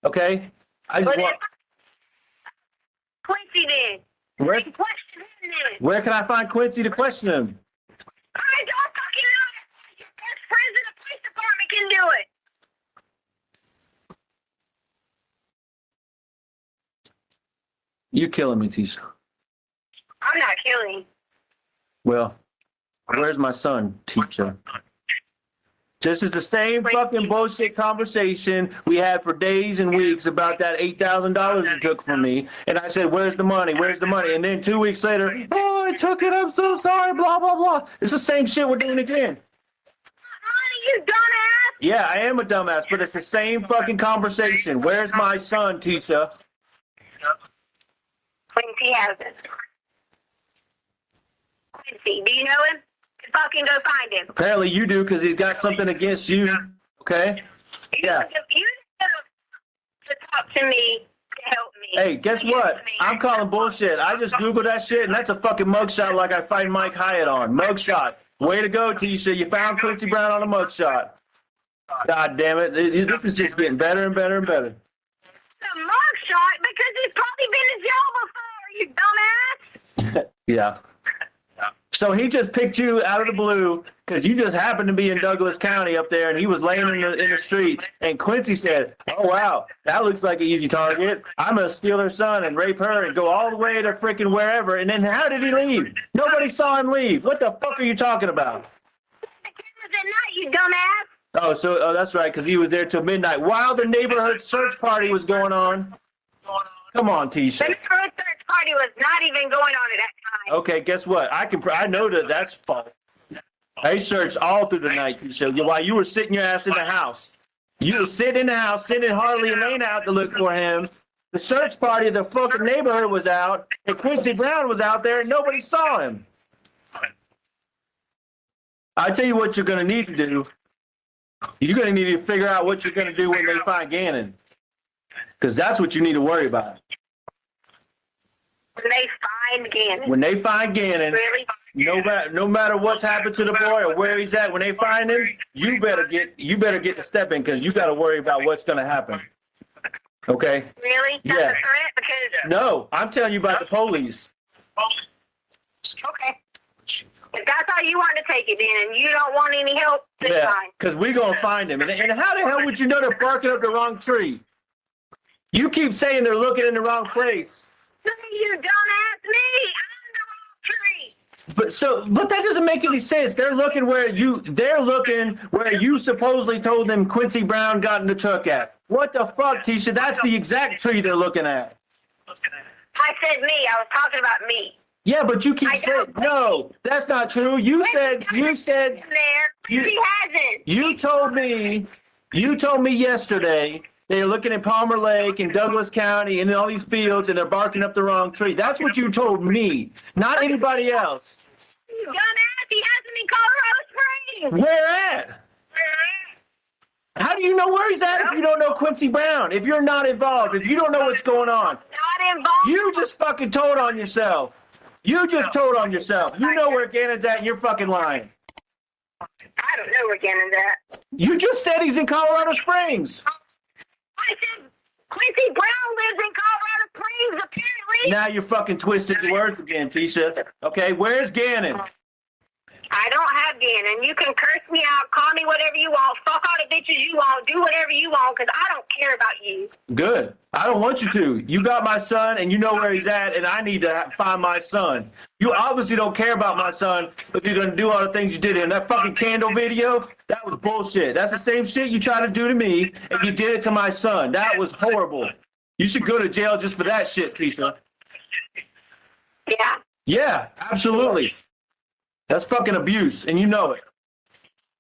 Okay? I just want.
Quincy then.
Where,
Question him then.
where can I find Quincy to question him?
I don't fucking know. Your best friends in the police department can do it.
You're killing me, Tisha.
I'm not killing.
Well, where's my son, Tisha? This is the same fucking bullshit conversation we had for days and weeks about that $8,000 you took from me. And I said, where's the money? Where's the money? And then 2 weeks later, oh, I took it. I'm so sorry, blah, blah, blah. It's the same shit we're doing again.
Money, you dumbass.
Yeah, I am a dumbass, but it's the same fucking conversation. Where's my son, Tisha?
Quincy hasn't. Quincy, do you know him? Fucking go find him.
Apparently you do, because he's got something against you. Okay? Yeah.
You to talk to me to help me.
Hey, guess what? I'm calling bullshit. I just Googled that shit, and that's a fucking mugshot like I find Mike Hyatt on. Mugshot. Way to go, Tisha. You found Quincy Brown on a mugshot. God damn it. This is just getting better and better and better.
It's a mugshot because he's probably been in jail before, you dumbass.
Yeah. So he just picked you out of the blue because you just happened to be in Douglas County up there, and he was laying in the street. And Quincy said, "Oh wow, that looks like an easy target. I'm gonna steal her son and rape her and go all the way to freaking wherever." And then how did he leave? Nobody saw him leave. What the fuck are you talking about?
The cameras at night, you dumbass.
Oh, that's right, because he was there till midnight while the neighborhood search party was going on. Come on,
The
Tisha.
neighborhood search party was not even going on at that time.
Okay, guess what? I know that's false. They searched all through the night, Tisha, while you were sitting your ass in the house. You were sitting in the house, sending Harley and Lane out to look for him. The search party of the fucking neighborhood was out, and Quincy Brown was out there, and nobody saw him. I tell you what you're going to need to do. You're going to need to figure out what you're going to do when they find Gannon. Because that's what you need to worry about.
When they find Gannon.
When they find Gannon,
Really?
no matter what's happened to the boy or where he's at, when they find him, you better get to step in because you got to worry about what's going to happen. Okay?
Really? That's
Yeah.
a threat? Because,
No, I'm telling you about the police.
okay. If that's how you want to take it then, and you don't want any help, then
Yeah,
fine.
because we're going to find him. And how the hell would you know they're barking up the wrong tree? You keep saying they're looking in the wrong place.
You don't ask me. I'm the wrong tree.
But that doesn't make any sense. They're looking where you supposedly told them Quincy Brown got in the truck at. What the fuck, Tisha? That's the exact tree they're looking at.
I said me. I was talking about me.
Yeah, but you keep saying, no, that's not true. You said,
There. Quincy hasn't.
you told me yesterday they're looking at Palmer Lake and Douglas County and all these fields and they're barking up the wrong tree. That's what you told me, not anybody else.
Dumbass, he hasn't in Colorado Springs.
Where at? How do you know where he's at if you don't know Quincy Brown? If you're not involved, if you don't know what's going on,
Not involved.
you just fucking told on yourself. You just told on yourself. You know where Gannon's at and you're fucking lying.
I don't know where Gannon's at.
You just said he's in Colorado Springs.
I said Quincy Brown lives in Colorado Springs, apparently.
Now you're fucking twisting the words again, Tisha. Okay, where's Gannon?
I don't have Gannon. You can curse me out, call me whatever you want, fuck all the bitches you want, do whatever you want, because I don't care about you.
Good. I don't want you to. You got my son and you know where he's at, and I need to find my son. You obviously don't care about my son if you're going to do all the things you did in that fucking candle video. That was bullshit. That's the same shit you tried to do to me, and you did it to my son. That was horrible. You should go to jail just for that shit, Tisha.
Yeah.
Yeah, absolutely. That's fucking abuse, and you know it.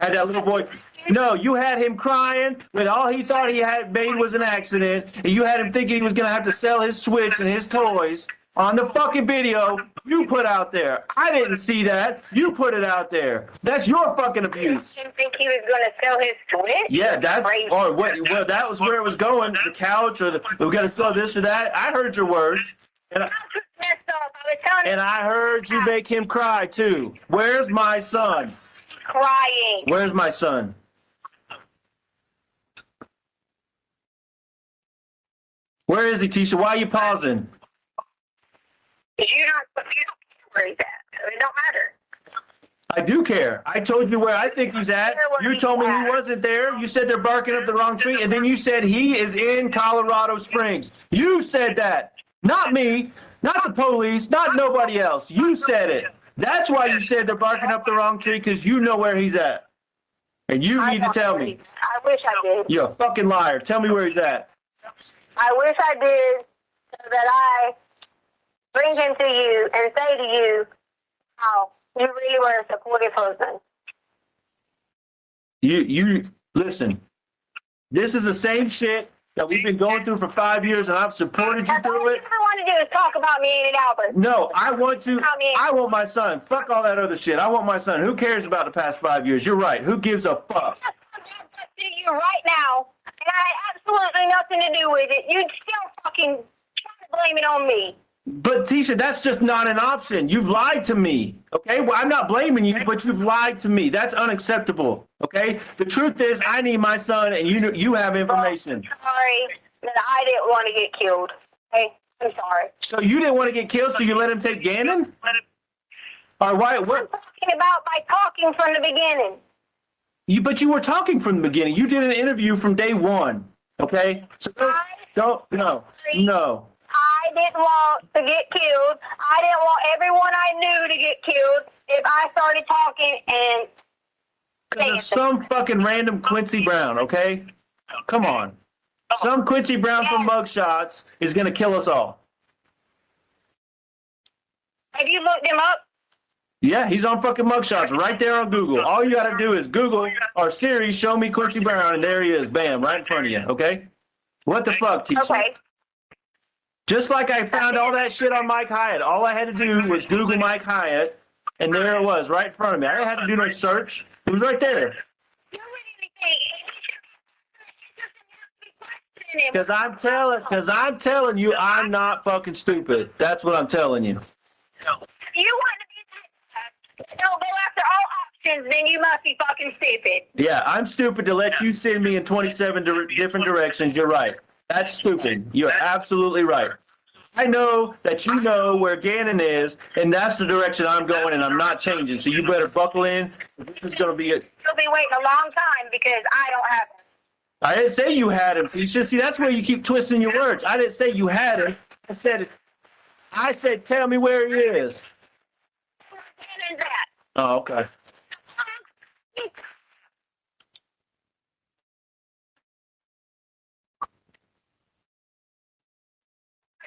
Had that little boy. No, you had him crying when all he thought he had made was an accident, and you had him thinking he was going to have to sell his Switch and his toys on the fucking video you put out there. I didn't see that. You put it out there. That's your fucking abuse.
Didn't think he was going to sell his Switch?
Yeah, that's
Crazy.
or what? Well, that was where it was going. The couch, or we got to sell this or that. I heard your words, and
That's what messed up. I was telling
and
him
I heard you make him cry too. Where's my son?
crying.
Where's my son? Where is he, Tisha? Why are you pausing?
You don't care where he's at. It don't matter.
I do care. I told you where I think he's at. You told me he wasn't there. You said they're barking up the wrong tree, and then you said he is in Colorado Springs. You said that. Not me, not the police, not nobody else. You said it. That's why you said they're barking up the wrong tree, because you know where he's at. And you need to tell me.
I wish I did.
You're a fucking liar. Tell me where he's at.
I wish I did so that I bring him to you and say to you how you really were a supportive husband.
You listen. This is the same shit that we've been going through for 5 years, and I've supported you
That's all
through
you
it.
ever want to do is talk about me and Albert.
No, I want my son. Fuck all that other shit. I want my son. Who cares about the past 5 years? You're right. Who gives a fuck?
To you right now, and I had absolutely nothing to do with it. You'd still fucking try to blame it on me.
But Tisha, that's just not an option. You've lied to me. Okay? Well, I'm not blaming you, but you've lied to me. That's unacceptable. Okay? The truth is, I need my son, and you have information.
I'm sorry that I didn't want to get killed. Okay? I'm sorry.
So you didn't want to get killed, so you let him take Gannon? Or why?
I'm
What?
talking about by talking from the beginning.
But you were talking from the beginning. You did an interview from day one. Okay? So don't no.
I didn't want to get killed. I didn't want everyone I knew to get killed if I started talking and
Because of some fucking random Quincy Brown, okay? Come on. Some Quincy Brown from Mugshots is going to kill us all.
Have you looked him up?
Yeah, he's on fucking Mugshots right there on Google. All you got to do is Google or Siri, show me Quincy Brown, and there he is. Bam, right in front of you, okay? What the fuck, Tisha?
Okay.
Just like I found all that shit on Mike Hyatt. All I had to do was Google Mike Hyatt, and there it was, right in front of me. I didn't have to do no search. It was right there. Because I'm telling you, I'm not fucking stupid. That's what I'm telling you.
You want to be don't go after all options, then you must be fucking stupid.
Yeah, I'm stupid to let you send me in 27 different directions. You're right. That's stupid. You're absolutely right. I know that you know where Gannon is, and that's the direction I'm going, and I'm not changing. So you better buckle in. This is going to be it.
You'll be waiting a long time because I don't have him.
I didn't say you had him. You should see that's where you keep twisting your words. I didn't say you had him. I said, tell me where he is.
Where Gannon's at?
Oh, okay.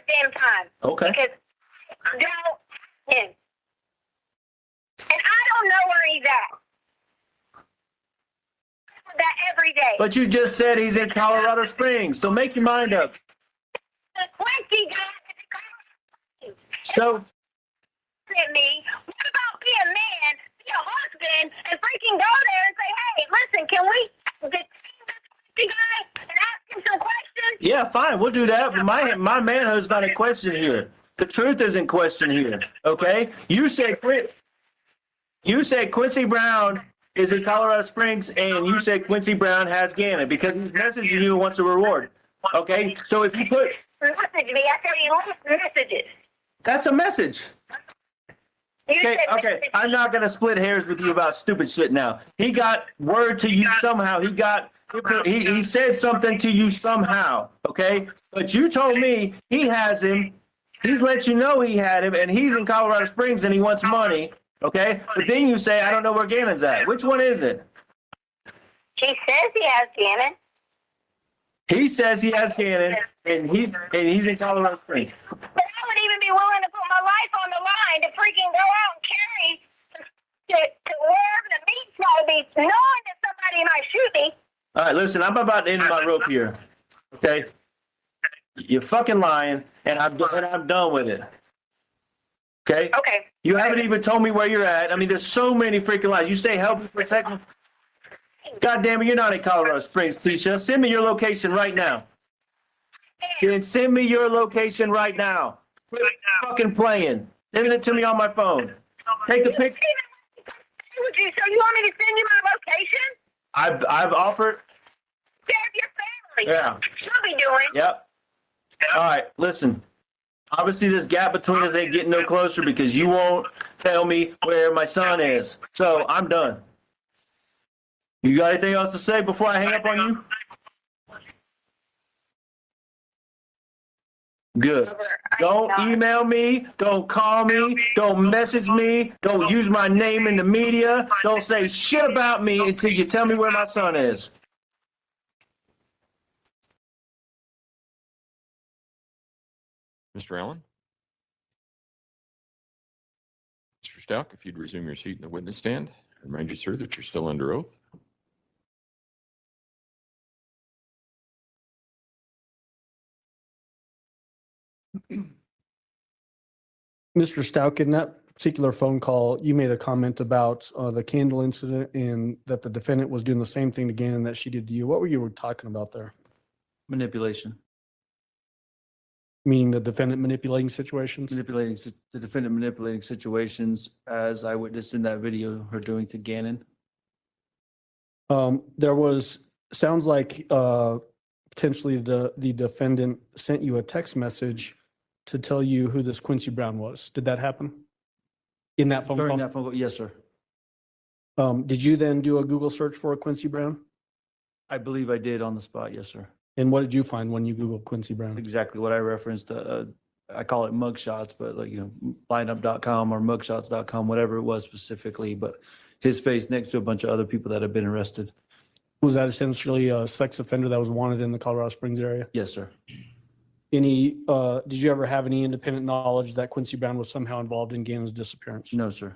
Damn time.
Okay.
Because don't him. And I don't know where he's at. That every day.
But you just said he's in Colorado Springs, so make your mind up.
The Quincy guy
So,
at me, what about be a man, be a husband, and freaking go there and say, hey, listen, can we detain this Quincy guy and ask him some questions?
yeah, fine, we'll do that. But my manhood's not in question here. The truth is in question here. Okay? You said Quincy Brown is in Colorado Springs, and you said Quincy Brown has Gannon because he's messaging you and wants a reward. Okay? So if you put
Message me. I tell you, listen messages.
that's a message.
You
Okay,
said
okay.
message.
I'm not gonna split hairs with you about stupid shit now. He got word to you somehow. He said something to you somehow. Okay, but you told me he has him. He's let you know he had him, and he's in Colorado Springs and he wants money. Okay, but then you say I don't know where Gannon's at. Which one is it?
He says he has Gannon.
He says he has Gannon, and he's in Colorado Springs.
But I would even be willing to put my life on the line to freaking go out and carry to wherever the meat's gotta be, knowing that somebody might shoot me.
All right, listen, I'm about to end my rope here. Okay, you're fucking lying, and I'm done with it. Okay.
Okay.
You haven't even told me where you're at. I mean, there's so many freaking lies. You say help me protect me. God damn it, you're not in Colorado Springs, Tisha. Send me your location right now. Then send me your location right now. Quit fucking playing. Send it to me on my phone. Take the picture.
So you want me to send you my location?
I've offered.
Save your family.
Yeah.
She'll be doing.
Yep. All right, listen. Obviously, this gap between us ain't getting no closer because you won't tell me where my son is. So I'm done. You got anything else to say before I hang up on you? Good. Don't email me. Don't call me. Don't message me. Don't use my name in the media. Don't say shit about me until you tell me where my son is.
Mr. Allen? Mr. Stauch, if you'd resume your seat in the witness stand, I remind you, sir, that you're still under oath.
Mr. Stauch, in that particular phone call, you made a comment about the candle incident and that the defendant was doing the same thing to Gannon that she did to you. What were you talking about there?
Manipulation.
Meaning the defendant manipulating situations?
The defendant manipulating situations, as I witnessed in that video, her doing to Gannon.
Sounds like potentially the defendant sent you a text message to tell you who this Quincy Brown was. Did that happen in that phone
During
call?
that phone call, yes, sir.
Did you then do a Google search for a Quincy Brown?
I believe I did on the spot, yes, sir.
And what did you find when you Googled Quincy Brown?
Exactly what I referenced. I call it mugshots, but like, lineup.com or mugshots.com, whatever it was specifically, but his face next to a bunch of other people that have been arrested.
Was that essentially a sex offender that was wanted in the Colorado Springs area?
Yes, sir.
Did you ever have any independent knowledge that Quincy Brown was somehow involved in Gannon's disappearance?
No, sir.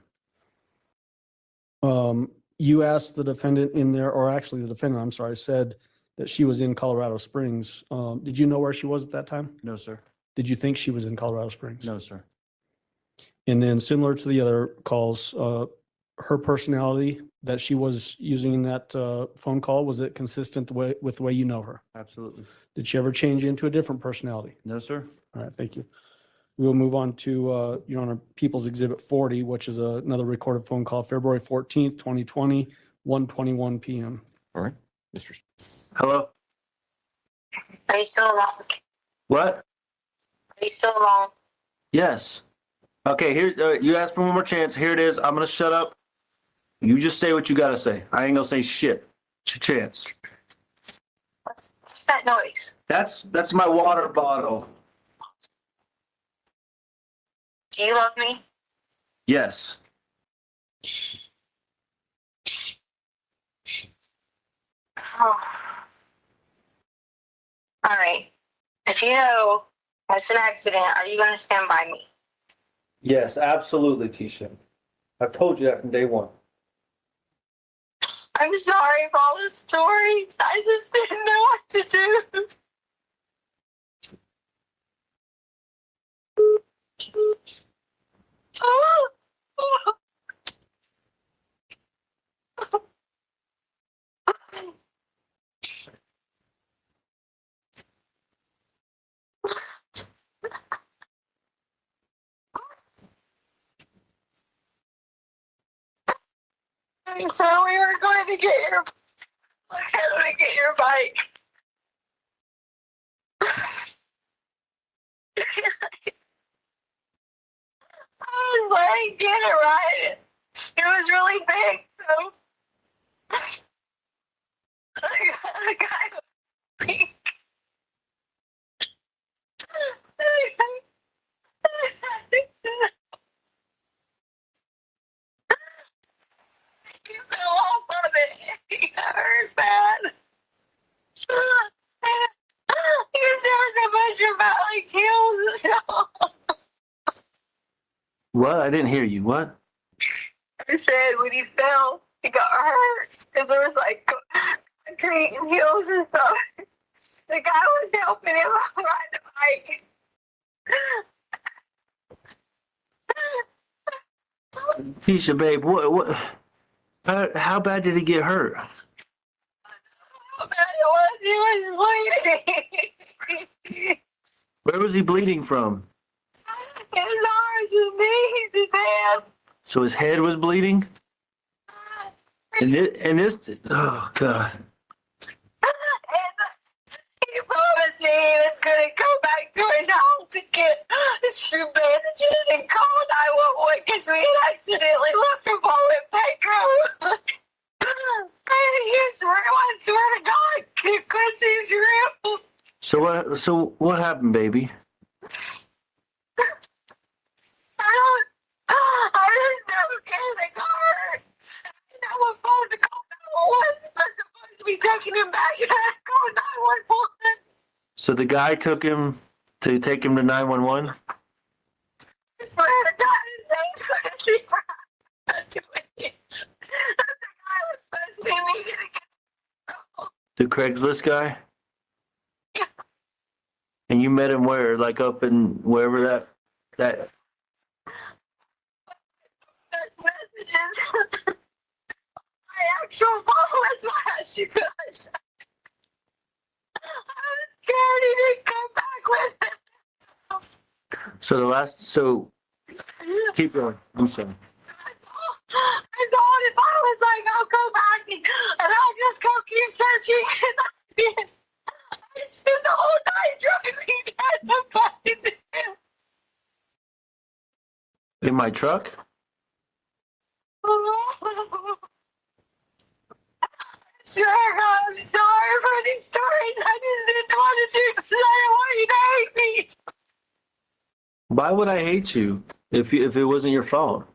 You asked the defendant in there, or actually the defendant, I'm sorry, said that she was in Colorado Springs. Did you know where she was at that time?
No, sir.
Did you think she was in Colorado Springs?
No, sir.
And then similar to the other calls, her personality that she was using in that phone call, was it consistent with the way you know her?
Absolutely.
Did she ever change into a different personality?
No, sir.
All right, thank you. We will move on to, Your Honor, People's Exhibit 40, which is another recorded phone call, February 14th, 2020, 1:21 p.m.
All right, Mr.
Hello?
Are you still alone?
What?
Are you still alone?
Yes. Okay, here, you asked for one more chance. Here it is. I'm going to shut up. You just say what you got to say. I ain't going to say shit. It's your chance.
What's that noise?
That's my water bottle.
Do you love me?
Yes.
Oh. All right. If you know it's an accident, are you going to stand by me?
Yes, absolutely, Tisha. I've told you that from day one.
I'm sorry for all the stories. I just didn't know what to do. So we were going to get your bike. I was letting get it right. It was really big, so the guy was pink. He fell off of it. He hurt bad. He knows a bunch about like heels and stuff.
What? I didn't hear you. What?
I said when he fell, he got hurt because there was like concrete and heels and stuff. The guy was helping him ride the bike.
Tisha, babe, what, how bad did he get hurt?
How bad it was, he was bleeding.
Where was he bleeding from?
His arms, his knees, his head.
So his head was bleeding? And this, oh God.
He promised me he was going to go back to his house and get some bandages and call 911 because we had accidentally left him all in Petco. I swear to God, Quincy's real.
So what happened, baby?
I just never came to car. I never phoned to call 911. I'm supposed to be taking him back and I called 911.
So the guy took him to take him to 911?
I swear to God, his name's Quincy Brown. The guy was supposed to be meeting again.
The Craigslist guy?
Yeah.
And you met him where? Like up in wherever that
Messages. My actual phone was my she was. I was scared he didn't come back with it.
so keep going. I'm sorry.
I thought if I was like, I'll go back and I'll just go keep searching. And I did. I spent the whole night driving down to find him.
In my truck?
Sure, I'm sorry for these stories. I just didn't want to do this. I didn't want you to hate me.
Why would I hate you if it wasn't your fault?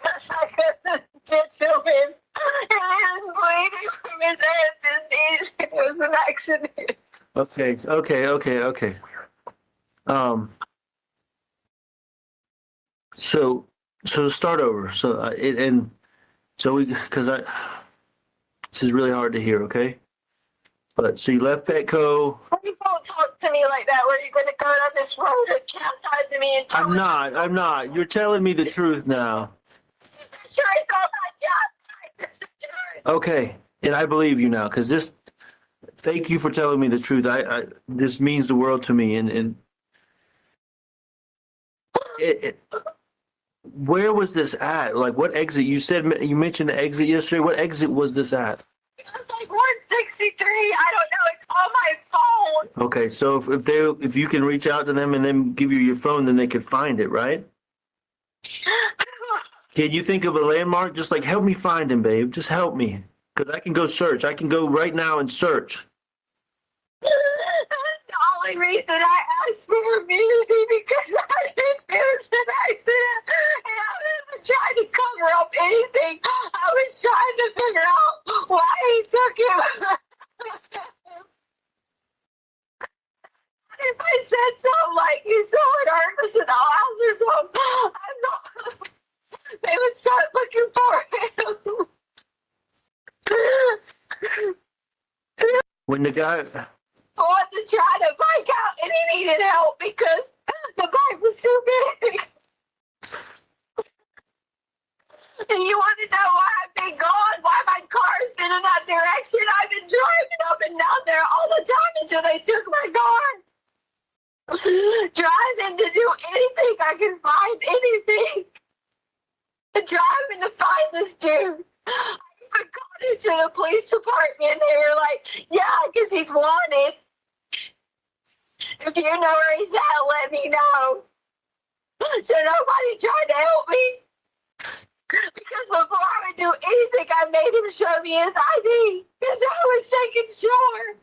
I couldn't get to him. He was bleeding from his hands and knees. It was an accident.
Okay. So to start over. This is really hard to hear. Okay, but so you left Petco.
You don't talk to me like that. Where you're going to go down this road and chastise me and tell
I'm not. You're telling me the truth now.
Sure, call my job.
Okay, and I believe you now because this. Thank you for telling me the truth. This means the world to me. And where was this at? Like, what exit? You mentioned the exit yesterday. What exit was this at?
It was like 163. I don't know. It's on my phone.
Okay, so if you can reach out to them and then give you your phone, then they could find it, right? Can you think of a landmark? Just like help me find him, babe. Just help me, because I can go search. I can go right now and search.
That's the only reason I asked for immunity because I didn't finish an accident and I wasn't trying to cover up anything. I was trying to figure out why he took him. If I say said something like, you saw it hurt us in the house or something. I'm not. They would start looking for him.
When the guy,
Wanted to try to bike out and he needed help because the bike was too big. And you want to know why I've been gone? Why my car's been in that direction? I've been driving up and down there all the time until they took my car. Driving to do anything I can find, anything. Driving to find this dude. I even got into the police department. They were like, yeah, because he's wanted. If you know where he's at, let me know. So nobody tried to help me. Because before I would do anything, I made him show me his ID. Because I was making sure.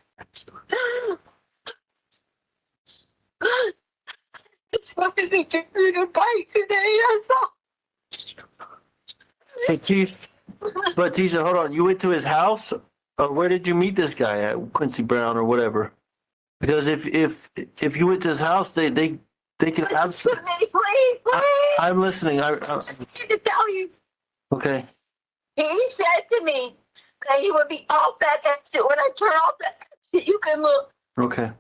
It's something to do the bike today, that's all.
so Letecia, hold on. You went to his house? Or where did you meet this guy at, Quincy Brown or whatever? Because if you went to his house, they could absolutely.
Please.
I'm listening.
I need to tell you.
Okay.
He said to me that he would be off that exit. When I turn off the exit, you can look.
Okay.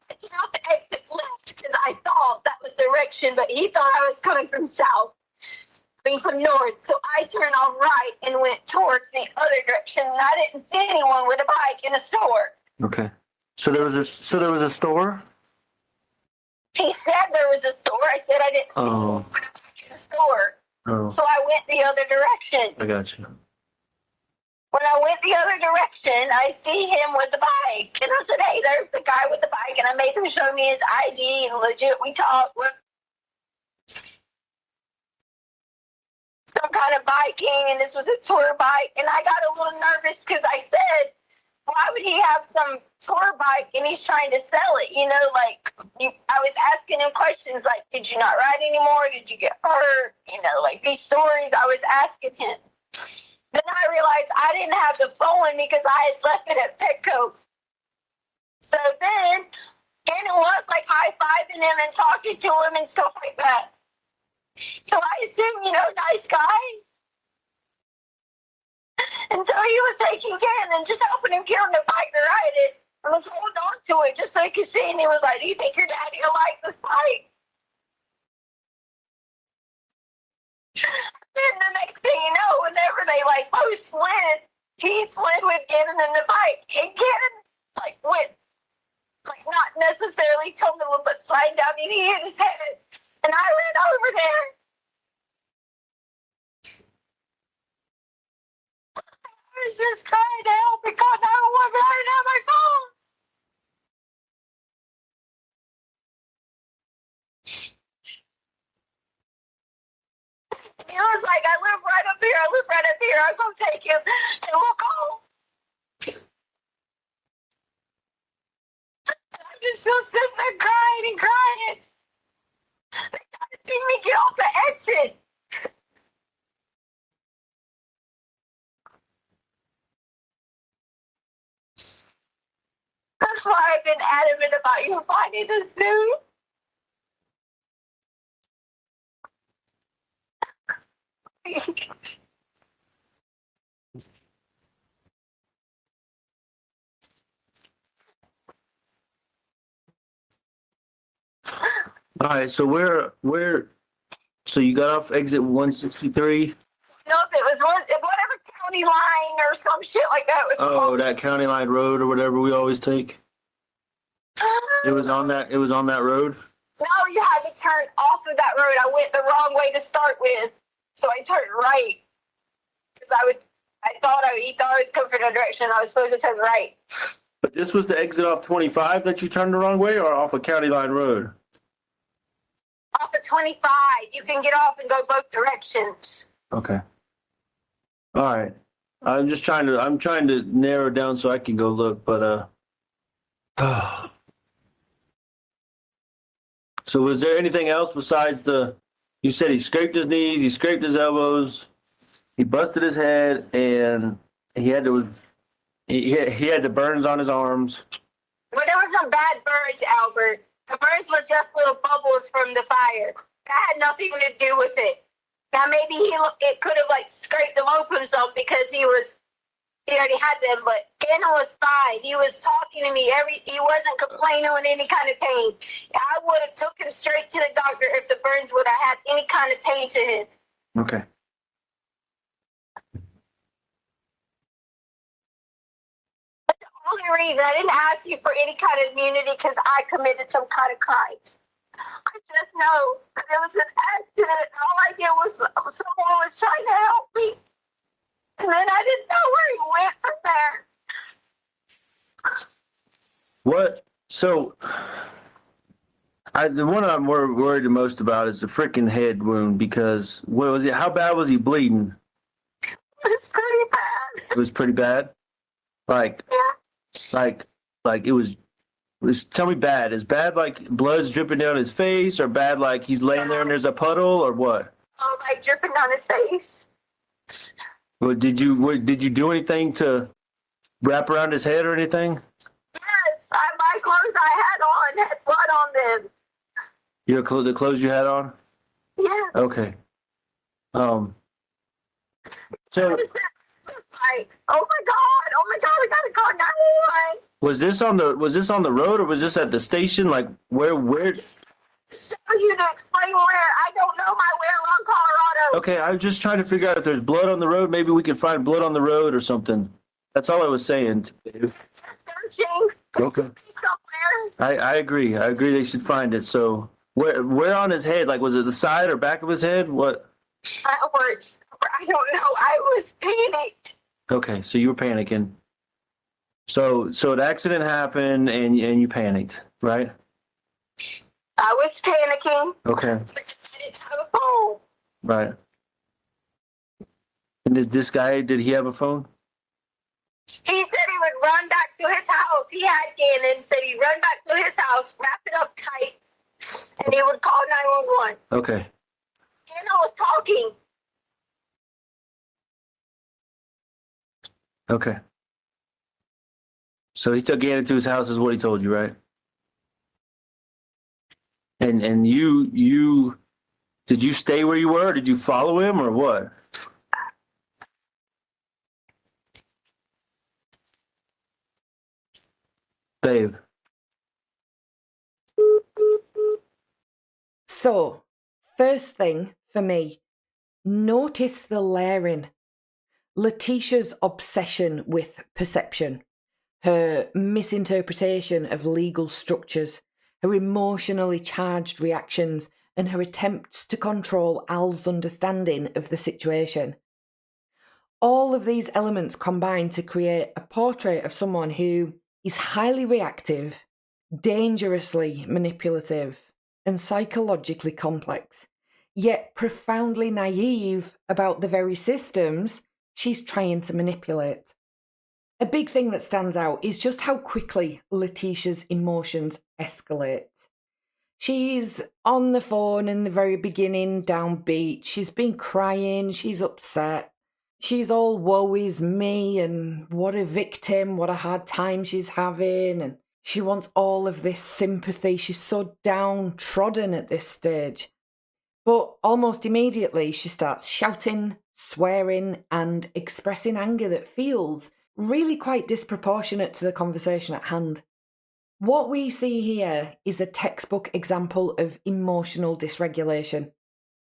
I turned off the exit left because I thought that was direction, but he thought I was coming from south, coming from north. So I turned on right and went towards the other direction, and I didn't see anyone with a bike in a store.
Okay. So there was a store?
He said there was a store. I said I didn't see
Oh.
anyone in the store.
Oh,
So I went the other direction.
I got you.
When I went the other direction, I see him with the bike. And I said, hey, there's the guy with the bike. And I made him show me his ID. And legit, we talked. Some kind of biking. And this was a tour bike. And I got a little nervous because I said, why would he have some tour bike and he's trying to sell it? You know, like, I was asking him questions like, did you not ride anymore? Did you get hurt? You know, like these stories I was asking him. Then I realized I didn't have the phone because I had left it at Petco. So then, Gannon was like high-fiving him and talking to him and stuff like that. So I assume, nice guy. Until he was taking Gannon, just helping him get on the bike to ride it. I was holding on to it just so he could see, and he was like, do you think your daddy will like this bike? Then the next thing you know, whenever they both slid, he slid with Gannon in the bike, and Gannon went not necessarily tumbling, but sliding down, and he hit his head, and I ran over there. I was just trying to help because I don't want to have my phone. He was like, I live right up here. I'm going to take him and we'll go. I'm just still sitting there crying and crying. They got to see me get off the exit. That's why I've been adamant about you finding this dude.
All right, so so you got off exit 163?
Nope, it was whatever county line or some shit like that was
Oh,
called.
that county line road or whatever we always take? It was on that road?
No, you had to turn off of that road. I went the wrong way to start with, so I turned right. Because he thought I was coming from the direction I was supposed to turn right.
But this was the exit off 25 that you turned the wrong way, or off of County Line Road?
Off of 25, you can get off and go both directions.
Okay. All right. I'm trying to narrow it down so I can go look, but so was there anything else besides you said he scraped his knees, he scraped his elbows, he busted his head, and he had the burns on his arms.
Well, there was some bad birds, Albert. The burns were just little bubbles from the fire. That had nothing to do with it. Now maybe it could have like scraped them open some because he already had them, but Gannon was fine. He was talking to me. He wasn't complaining with any kind of pain. I would have took him straight to the doctor if the burns would have had any kind of pain to him.
Okay.
Only reason I didn't ask you for any kind of immunity because I committed some kind of crimes. I just know that it was an accident. All I did was someone was trying to help me, and then I didn't know where he went from there.
What? So, the one I'm worried the most about is the freaking head wound because what was it? How bad was he bleeding?
It was pretty bad.
It was pretty bad. Like,
Yeah.
like it was. Tell me bad. Is bad like blood's dripping down his face, or bad like he's laying there and there's a puddle, or what?
Oh, like dripping down his face.
What did you do anything to wrap around his head or anything?
Yes, my clothes I had blood on them.
The clothes you had on?
Yeah.
Okay. So
It was like, oh my god, we gotta call 911.
was this on the road or was this at the station? Like where?
Show you to explain where. I don't know my way around Colorado.
Okay, I'm just trying to figure out if there's blood on the road. Maybe we could find blood on the road or something. That's all I was saying.
Searching.
Okay.
Somewhere.
I agree. I agree they should find it. So where on his head? Like was it the side or back of his head? What?
I don't know. I was panicked.
Okay, so you were panicking. So an accident happened and you panicked, right?
I was panicking.
Okay,
I didn't have a phone.
right. And did he have a phone?
He said he would run back to his house. He had Gannon, said he'd run back to his house, wrap it up tight, and he would call 911.
Okay.
Gannon was talking.
Okay. So he took Gannon to his house is what he told you, right? And you did you stay where you were? Or did you follow him or what? Babe.
So, first thing for me, notice the layering. Letecia's obsession with perception, her misinterpretation of legal structures, her emotionally charged reactions, and her attempts to control Al's understanding of the situation. All of these elements combine to create a portrait of someone who is highly reactive, dangerously manipulative, and psychologically complex, yet profoundly naive about the very systems she's trying to manipulate. A big thing that stands out is just how quickly Letecia's emotions escalate. She's on the phone in the very beginning, downbeat. She's been crying, she's upset. She's all woe is me and what a victim, what a hard time she's having. And she wants all of this sympathy. She's so downtrodden at this stage. But almost immediately she starts shouting, swearing, and expressing anger that feels really quite disproportionate to the conversation at hand. What we see here is a textbook example of emotional dysregulation.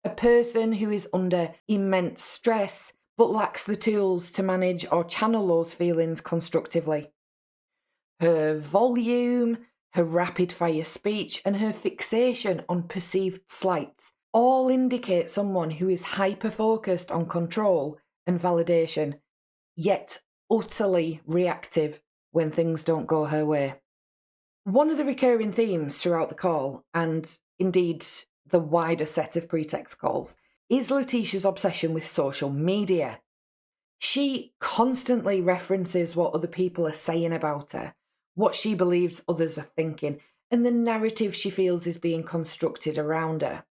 A person who is under immense stress but lacks the tools to manage or channel those feelings constructively. Her volume, her rapid-fire speech, and her fixation on perceived slights all indicate someone who is hyper-focused on control and validation, yet utterly reactive when things don't go her way. One of the recurring themes throughout the call, and indeed the wider set of pretext calls, is Letecia's obsession with social media. She constantly references what other people are saying about her, what she believes others are thinking, and the narrative she feels is being constructed around her.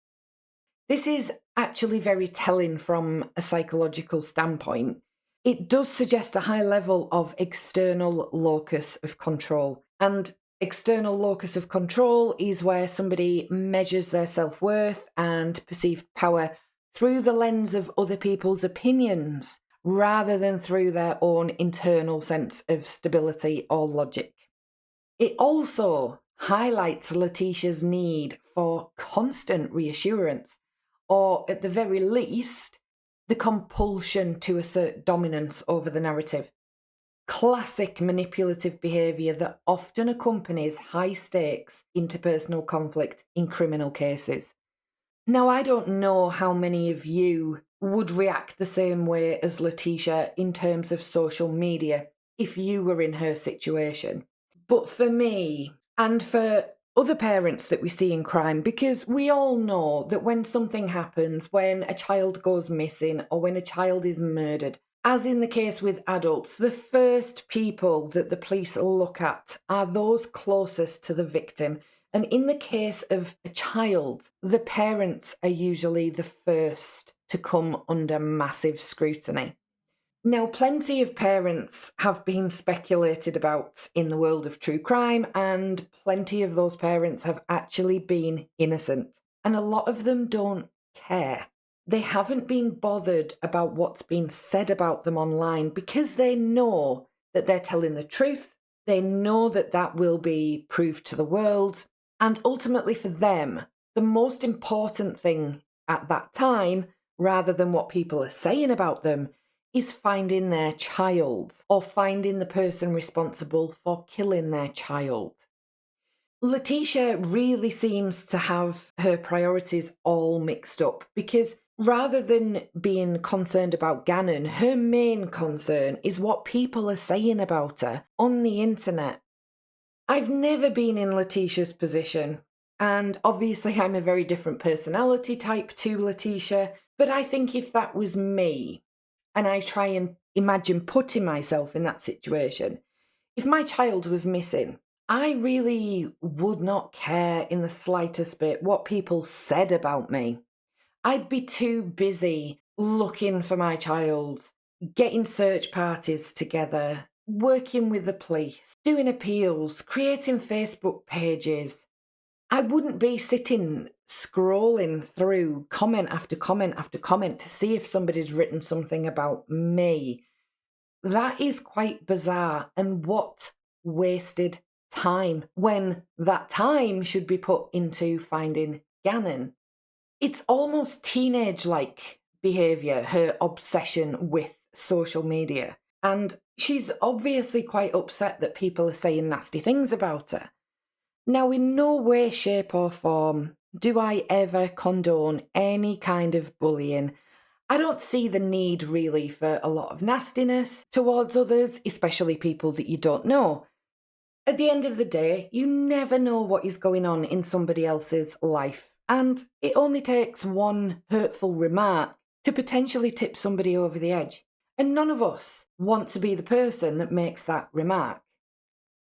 This is actually very telling from a psychological standpoint. It does suggest a high level of external locus of control, and External locus of control is where somebody measures their self-worth and perceived power through the lens of other people's opinions, rather than through their own internal sense of stability or logic. It also highlights Letecia's need for constant reassurance, or at the very least, the compulsion to assert dominance over the narrative. Classic manipulative behaviour that often accompanies high-stakes interpersonal conflict in criminal cases. Now, I don't know how many of you would react the same way as Letecia in terms of social media if you were in her situation. But for me, and for other parents that we see in crime, because we all know that when something happens, when a child goes missing or when a child is murdered, as in the case with adults, the first people that the police look at are those closest to the victim. And in the case of a child, the parents are usually the first to come under massive scrutiny. Now, plenty of parents have been speculated about in the world of true crime, and plenty of those parents have actually been innocent. And a lot of them don't care. They haven't been bothered about what's been said about them online because they know that they're telling the truth. They know that that will be proved to the world. And ultimately for them, the most important thing at that time, rather than what people are saying about them, is finding their child or finding the person responsible for killing their child. Letecia really seems to have her priorities all mixed up because rather than being concerned about Gannon, her main concern is what people are saying about her on the internet. I've never been in Letecia's position, and obviously I'm a very different personality type to Letecia, but I think if that was me, and I try and imagine putting myself in that situation, if my child was missing, I really would not care in the slightest bit what people said about me. I'd be too busy looking for my child, getting search parties together, working with the police, doing appeals, creating Facebook pages. I wouldn't be sitting scrolling through comment after comment after comment to see if somebody's written something about me. That is quite bizarre, and what wasted time when that time should be put into finding Gannon. It's almost teenage-like behaviour, her obsession with social media. And she's obviously quite upset that people are saying nasty things about her. Now, in no way, shape or form do I ever condone any kind of bullying. I don't see the need really for a lot of nastiness towards others, especially people that you don't know. At the end of the day, you never know what is going on in somebody else's life, and it only takes one hurtful remark to potentially tip somebody over the edge. And none of us want to be the person that makes that remark.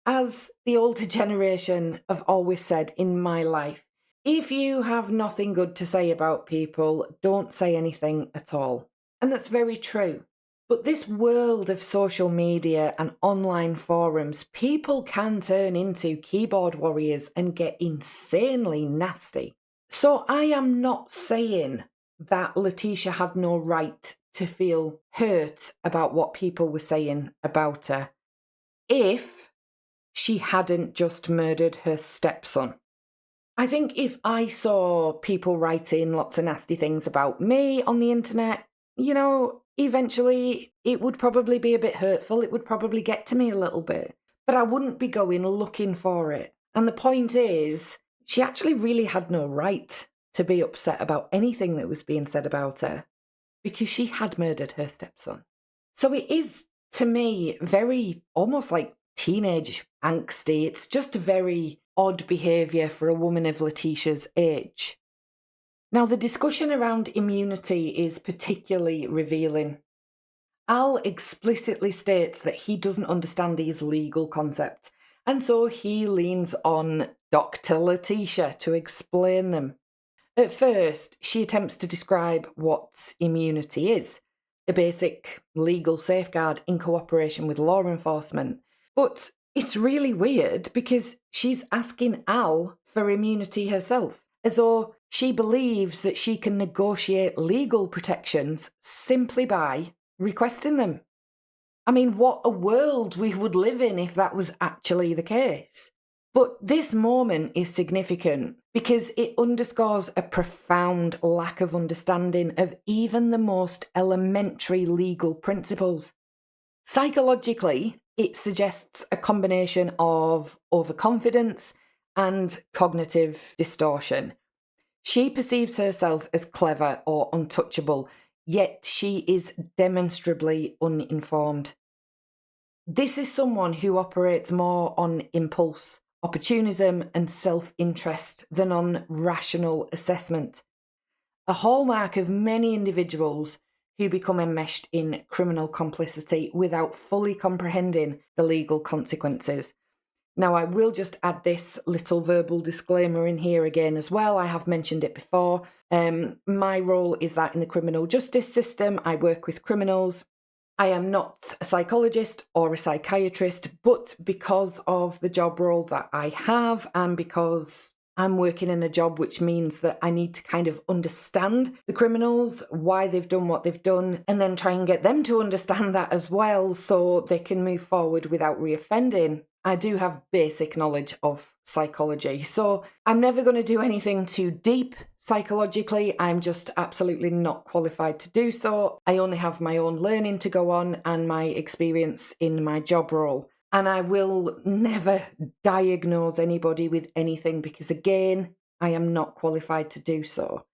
As the older generation have always said in my life, if you have nothing good to say about people, don't say anything at all. And that's very true. But this world of social media and online forums, people can turn into keyboard warriors and get insanely nasty. So I am not saying that Letecia had no right to feel hurt about what people were saying about her if she hadn't just murdered her stepson. I think if I saw people writing lots of nasty things about me on the internet, eventually it would probably be a bit hurtful. It would probably get to me a little bit, but I wouldn't be going looking for it. And the point is, she actually really had no right to be upset about anything that was being said about her because she had murdered her stepson. So it is, to me, very almost like teenage angsty. It's just a very odd behaviour for a woman of Letecia's age. Now, the discussion around immunity is particularly revealing. Al explicitly states that he doesn't understand these legal concepts, and so he leans on Dr. Letecia to explain them. At first, she attempts to describe what immunity is, a basic legal safeguard in cooperation with law enforcement. But It's really weird because she's asking Al for immunity herself, as though she believes that she can negotiate legal protections simply by requesting them. I mean, what a world we would live in if that was actually the case. But this moment is significant because it underscores a profound lack of understanding of even the most elementary legal principles. Psychologically, it suggests a combination of overconfidence and cognitive distortion. She perceives herself as clever or untouchable, yet she is demonstrably uninformed. This is someone who operates more on impulse, opportunism, and self-interest than on rational assessment. A hallmark of many individuals who become enmeshed in criminal complicity without fully comprehending the legal consequences. Now, I will just add this little verbal disclaimer in here again as well. I have mentioned it before. My role is that in the criminal justice system, I work with criminals. I am not a psychologist or a psychiatrist, but because of the job role that I have and because I'm working in a job which means that I need to kind of understand the criminals, why they've done what they've done, and then try and get them to understand that as well so they can move forward without reoffending. I do have basic knowledge of psychology, so I'm never going to do anything too deep psychologically. I'm just absolutely not qualified to do so. I only have my own learning to go on and my experience in my job role. And I will never diagnose anybody with anything because, again, I am not qualified to do so.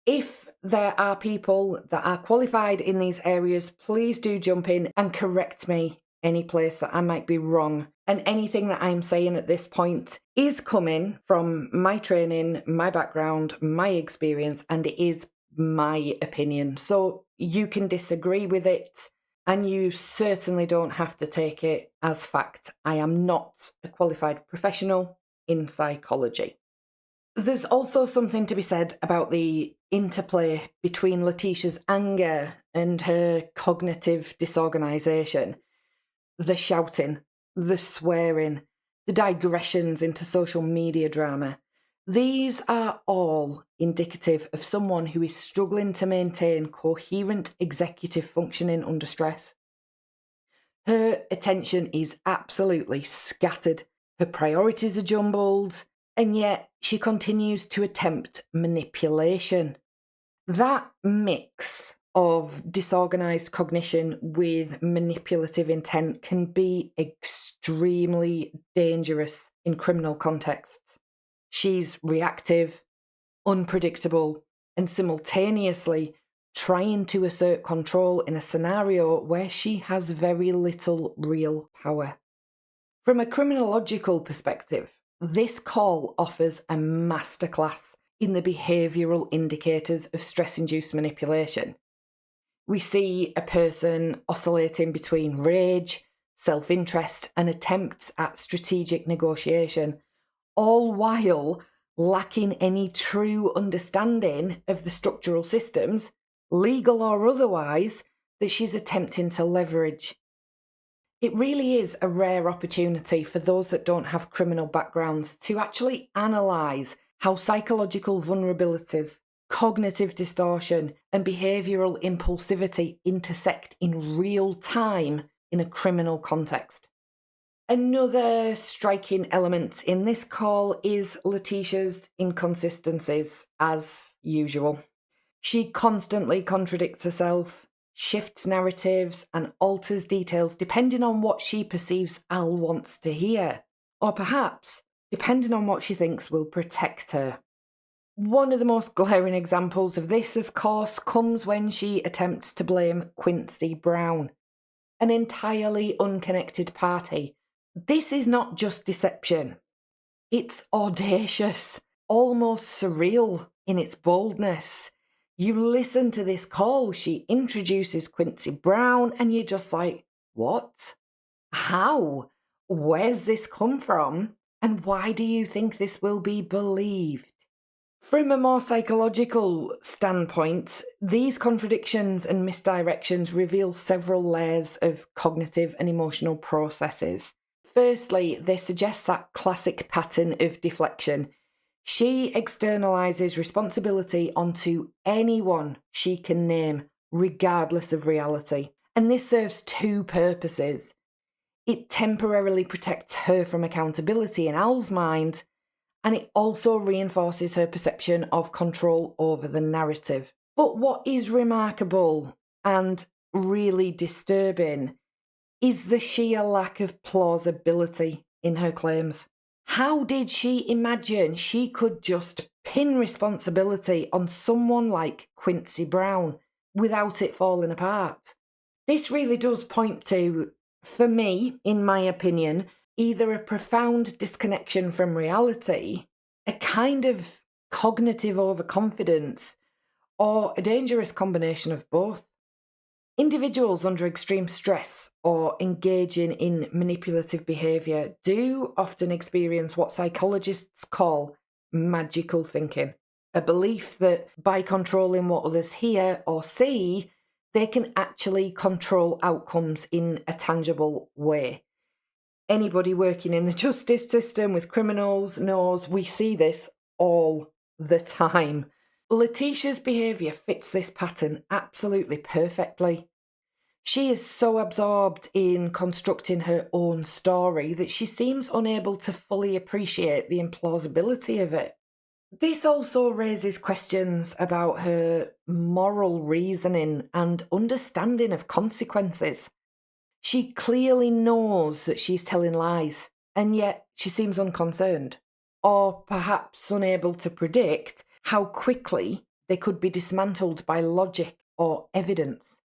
If there are people that are qualified in these areas, please do jump in and correct me any place that I might be wrong. And anything that I'm saying at this point is coming from my training, my background, my experience, and it is my opinion. So you can disagree with it. And you certainly don't have to take it as fact. I am not a qualified professional in psychology. There's also something to be said about the interplay between Letecia's anger and her cognitive disorganisation. The shouting, the swearing, the digressions into social media drama. These are all indicative of someone who is struggling to maintain coherent executive functioning under stress. Her attention is absolutely scattered, her priorities are jumbled, and yet she continues to attempt manipulation. That mix of disorganised cognition with manipulative intent can be extremely dangerous in criminal contexts. She's reactive, unpredictable, and simultaneously trying to assert control in a scenario where she has very little real power. From a criminological perspective, this call offers a masterclass in the behavioural indicators of stress-induced manipulation. We see a person oscillating between rage, self-interest, and attempts at strategic negotiation, all while lacking any true understanding of the structural systems, legal or otherwise, that she's attempting to leverage. It really is a rare opportunity for those that don't have criminal backgrounds to actually analyse how psychological vulnerabilities, cognitive distortion, and behavioural impulsivity intersect in real time in a criminal context. Another striking element in this call is Letecia's inconsistencies, as usual. She constantly contradicts herself, shifts narratives, and alters details depending on what she perceives Al wants to hear, or perhaps depending on what she thinks will protect her. One of the most glaring examples of this, of course, comes when she attempts to blame Quincy Brown, an entirely unconnected party. This is not just deception. It's audacious, almost surreal in its boldness. You listen to this call, she introduces Quincy Brown, and you're just like, what? How? Where's this come from? And why do you think this will be believed? From a more psychological standpoint, these contradictions and misdirections reveal several layers of cognitive and emotional processes. Firstly, they suggest that classic pattern of deflection. She externalizes responsibility onto anyone she can name, regardless of reality. And this serves two purposes. It temporarily protects her from accountability in Al's mind, and it also reinforces her perception of control over the narrative. But what is remarkable and really disturbing is the sheer lack of plausibility in her claims. How did she imagine she could just pin responsibility on someone like Quincy Brown without it falling apart? This really does point to, for me, in my opinion, either a profound disconnection from reality, a kind of cognitive overconfidence, or a dangerous combination of both. Individuals under extreme stress or engaging in manipulative behaviour do often experience what psychologists call magical thinking, a belief that by controlling what others hear or see, they can actually control outcomes in a tangible way. Anybody working in the justice system with criminals knows we see this all the time. Letecia's behaviour fits this pattern absolutely perfectly. She is so absorbed in constructing her own story that she seems unable to fully appreciate the implausibility of it. This also raises questions about her moral reasoning and understanding of consequences. She clearly knows that she's telling lies, and yet she seems unconcerned, or perhaps unable to predict how quickly they could be dismantled by logic or evidence.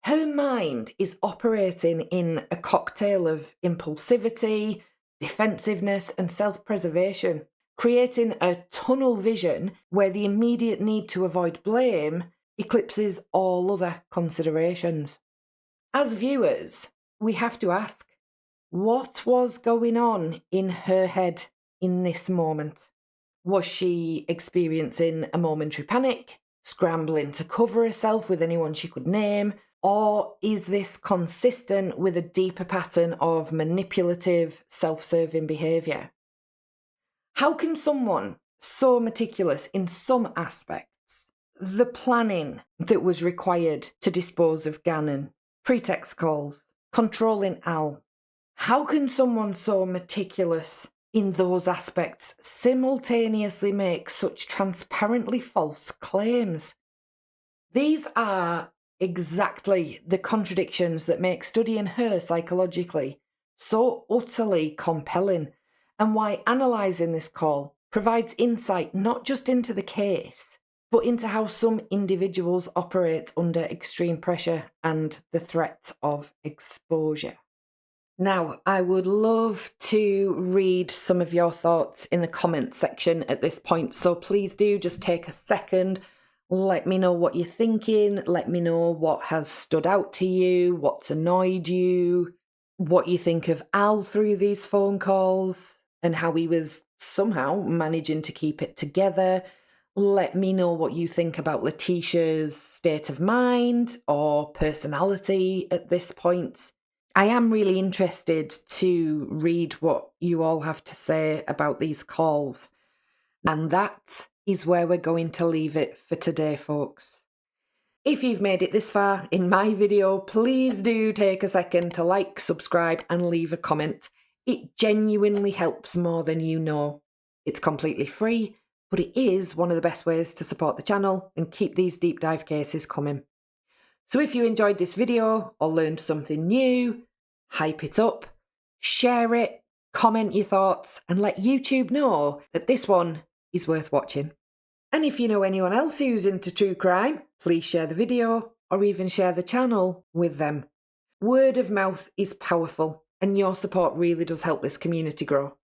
Her mind is operating in a cocktail of impulsivity, defensiveness, and self-preservation, creating a tunnel vision where the immediate need to avoid blame eclipses all other considerations. As viewers, we have to ask, what was going on in her head in this moment? Was she experiencing a momentary panic, scrambling to cover herself with anyone she could name, or is this consistent with a deeper pattern of manipulative, self-serving behaviour? How can someone so meticulous in some aspects, the planning that was required to dispose of Gannon, pretext calls, controlling Al, how can someone so meticulous in those aspects simultaneously make such transparently false claims? These are exactly the contradictions that make studying her psychologically so utterly compelling, and why analysing this call provides insight not just into the case, but into how some individuals operate under extreme pressure and the threat of exposure. Now, I would love to read some of your thoughts in the comments section at this point, so please do just take a second. Let me know what you're thinking. Let me know what has stood out to you, what's annoyed you, what you think of Al through these phone calls, and how he was somehow managing to keep it together. Let me know what you think about Letecia's state of mind or personality at this point. I am really interested to read what you all have to say about these calls. And that is where we're going to leave it for today, folks. If you've made it this far in my video, please do take a second to like, subscribe, and leave a comment. It genuinely helps more than you know. It's completely free, but it is one of the best ways to support the channel and keep these deep dive cases coming. So if you enjoyed this video or learned something new, hype it up, share it, comment your thoughts, and let YouTube know that this one is worth watching. And if you know anyone else who's into true crime, please share the video or even share the channel with them. Word of mouth is powerful, and your support really does help this community grow.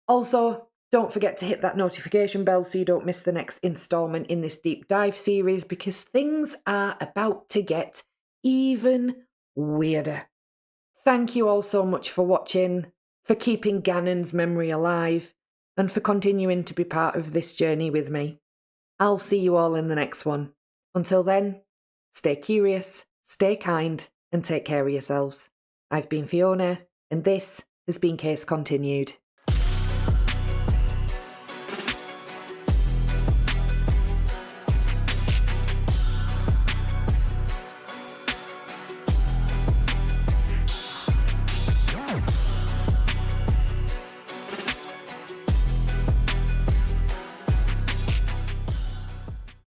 Also, don't forget to hit that notification bell so you don't miss the next installment in this deep dive series, because things are about to get even weirder. Thank you all so much for watching, for keeping Gannon's memory alive, and for continuing to be part of this journey with me. I'll see you all in the next one. Until then, stay curious, stay kind, and take care of yourselves. I've been Fiona, and this has been case continued.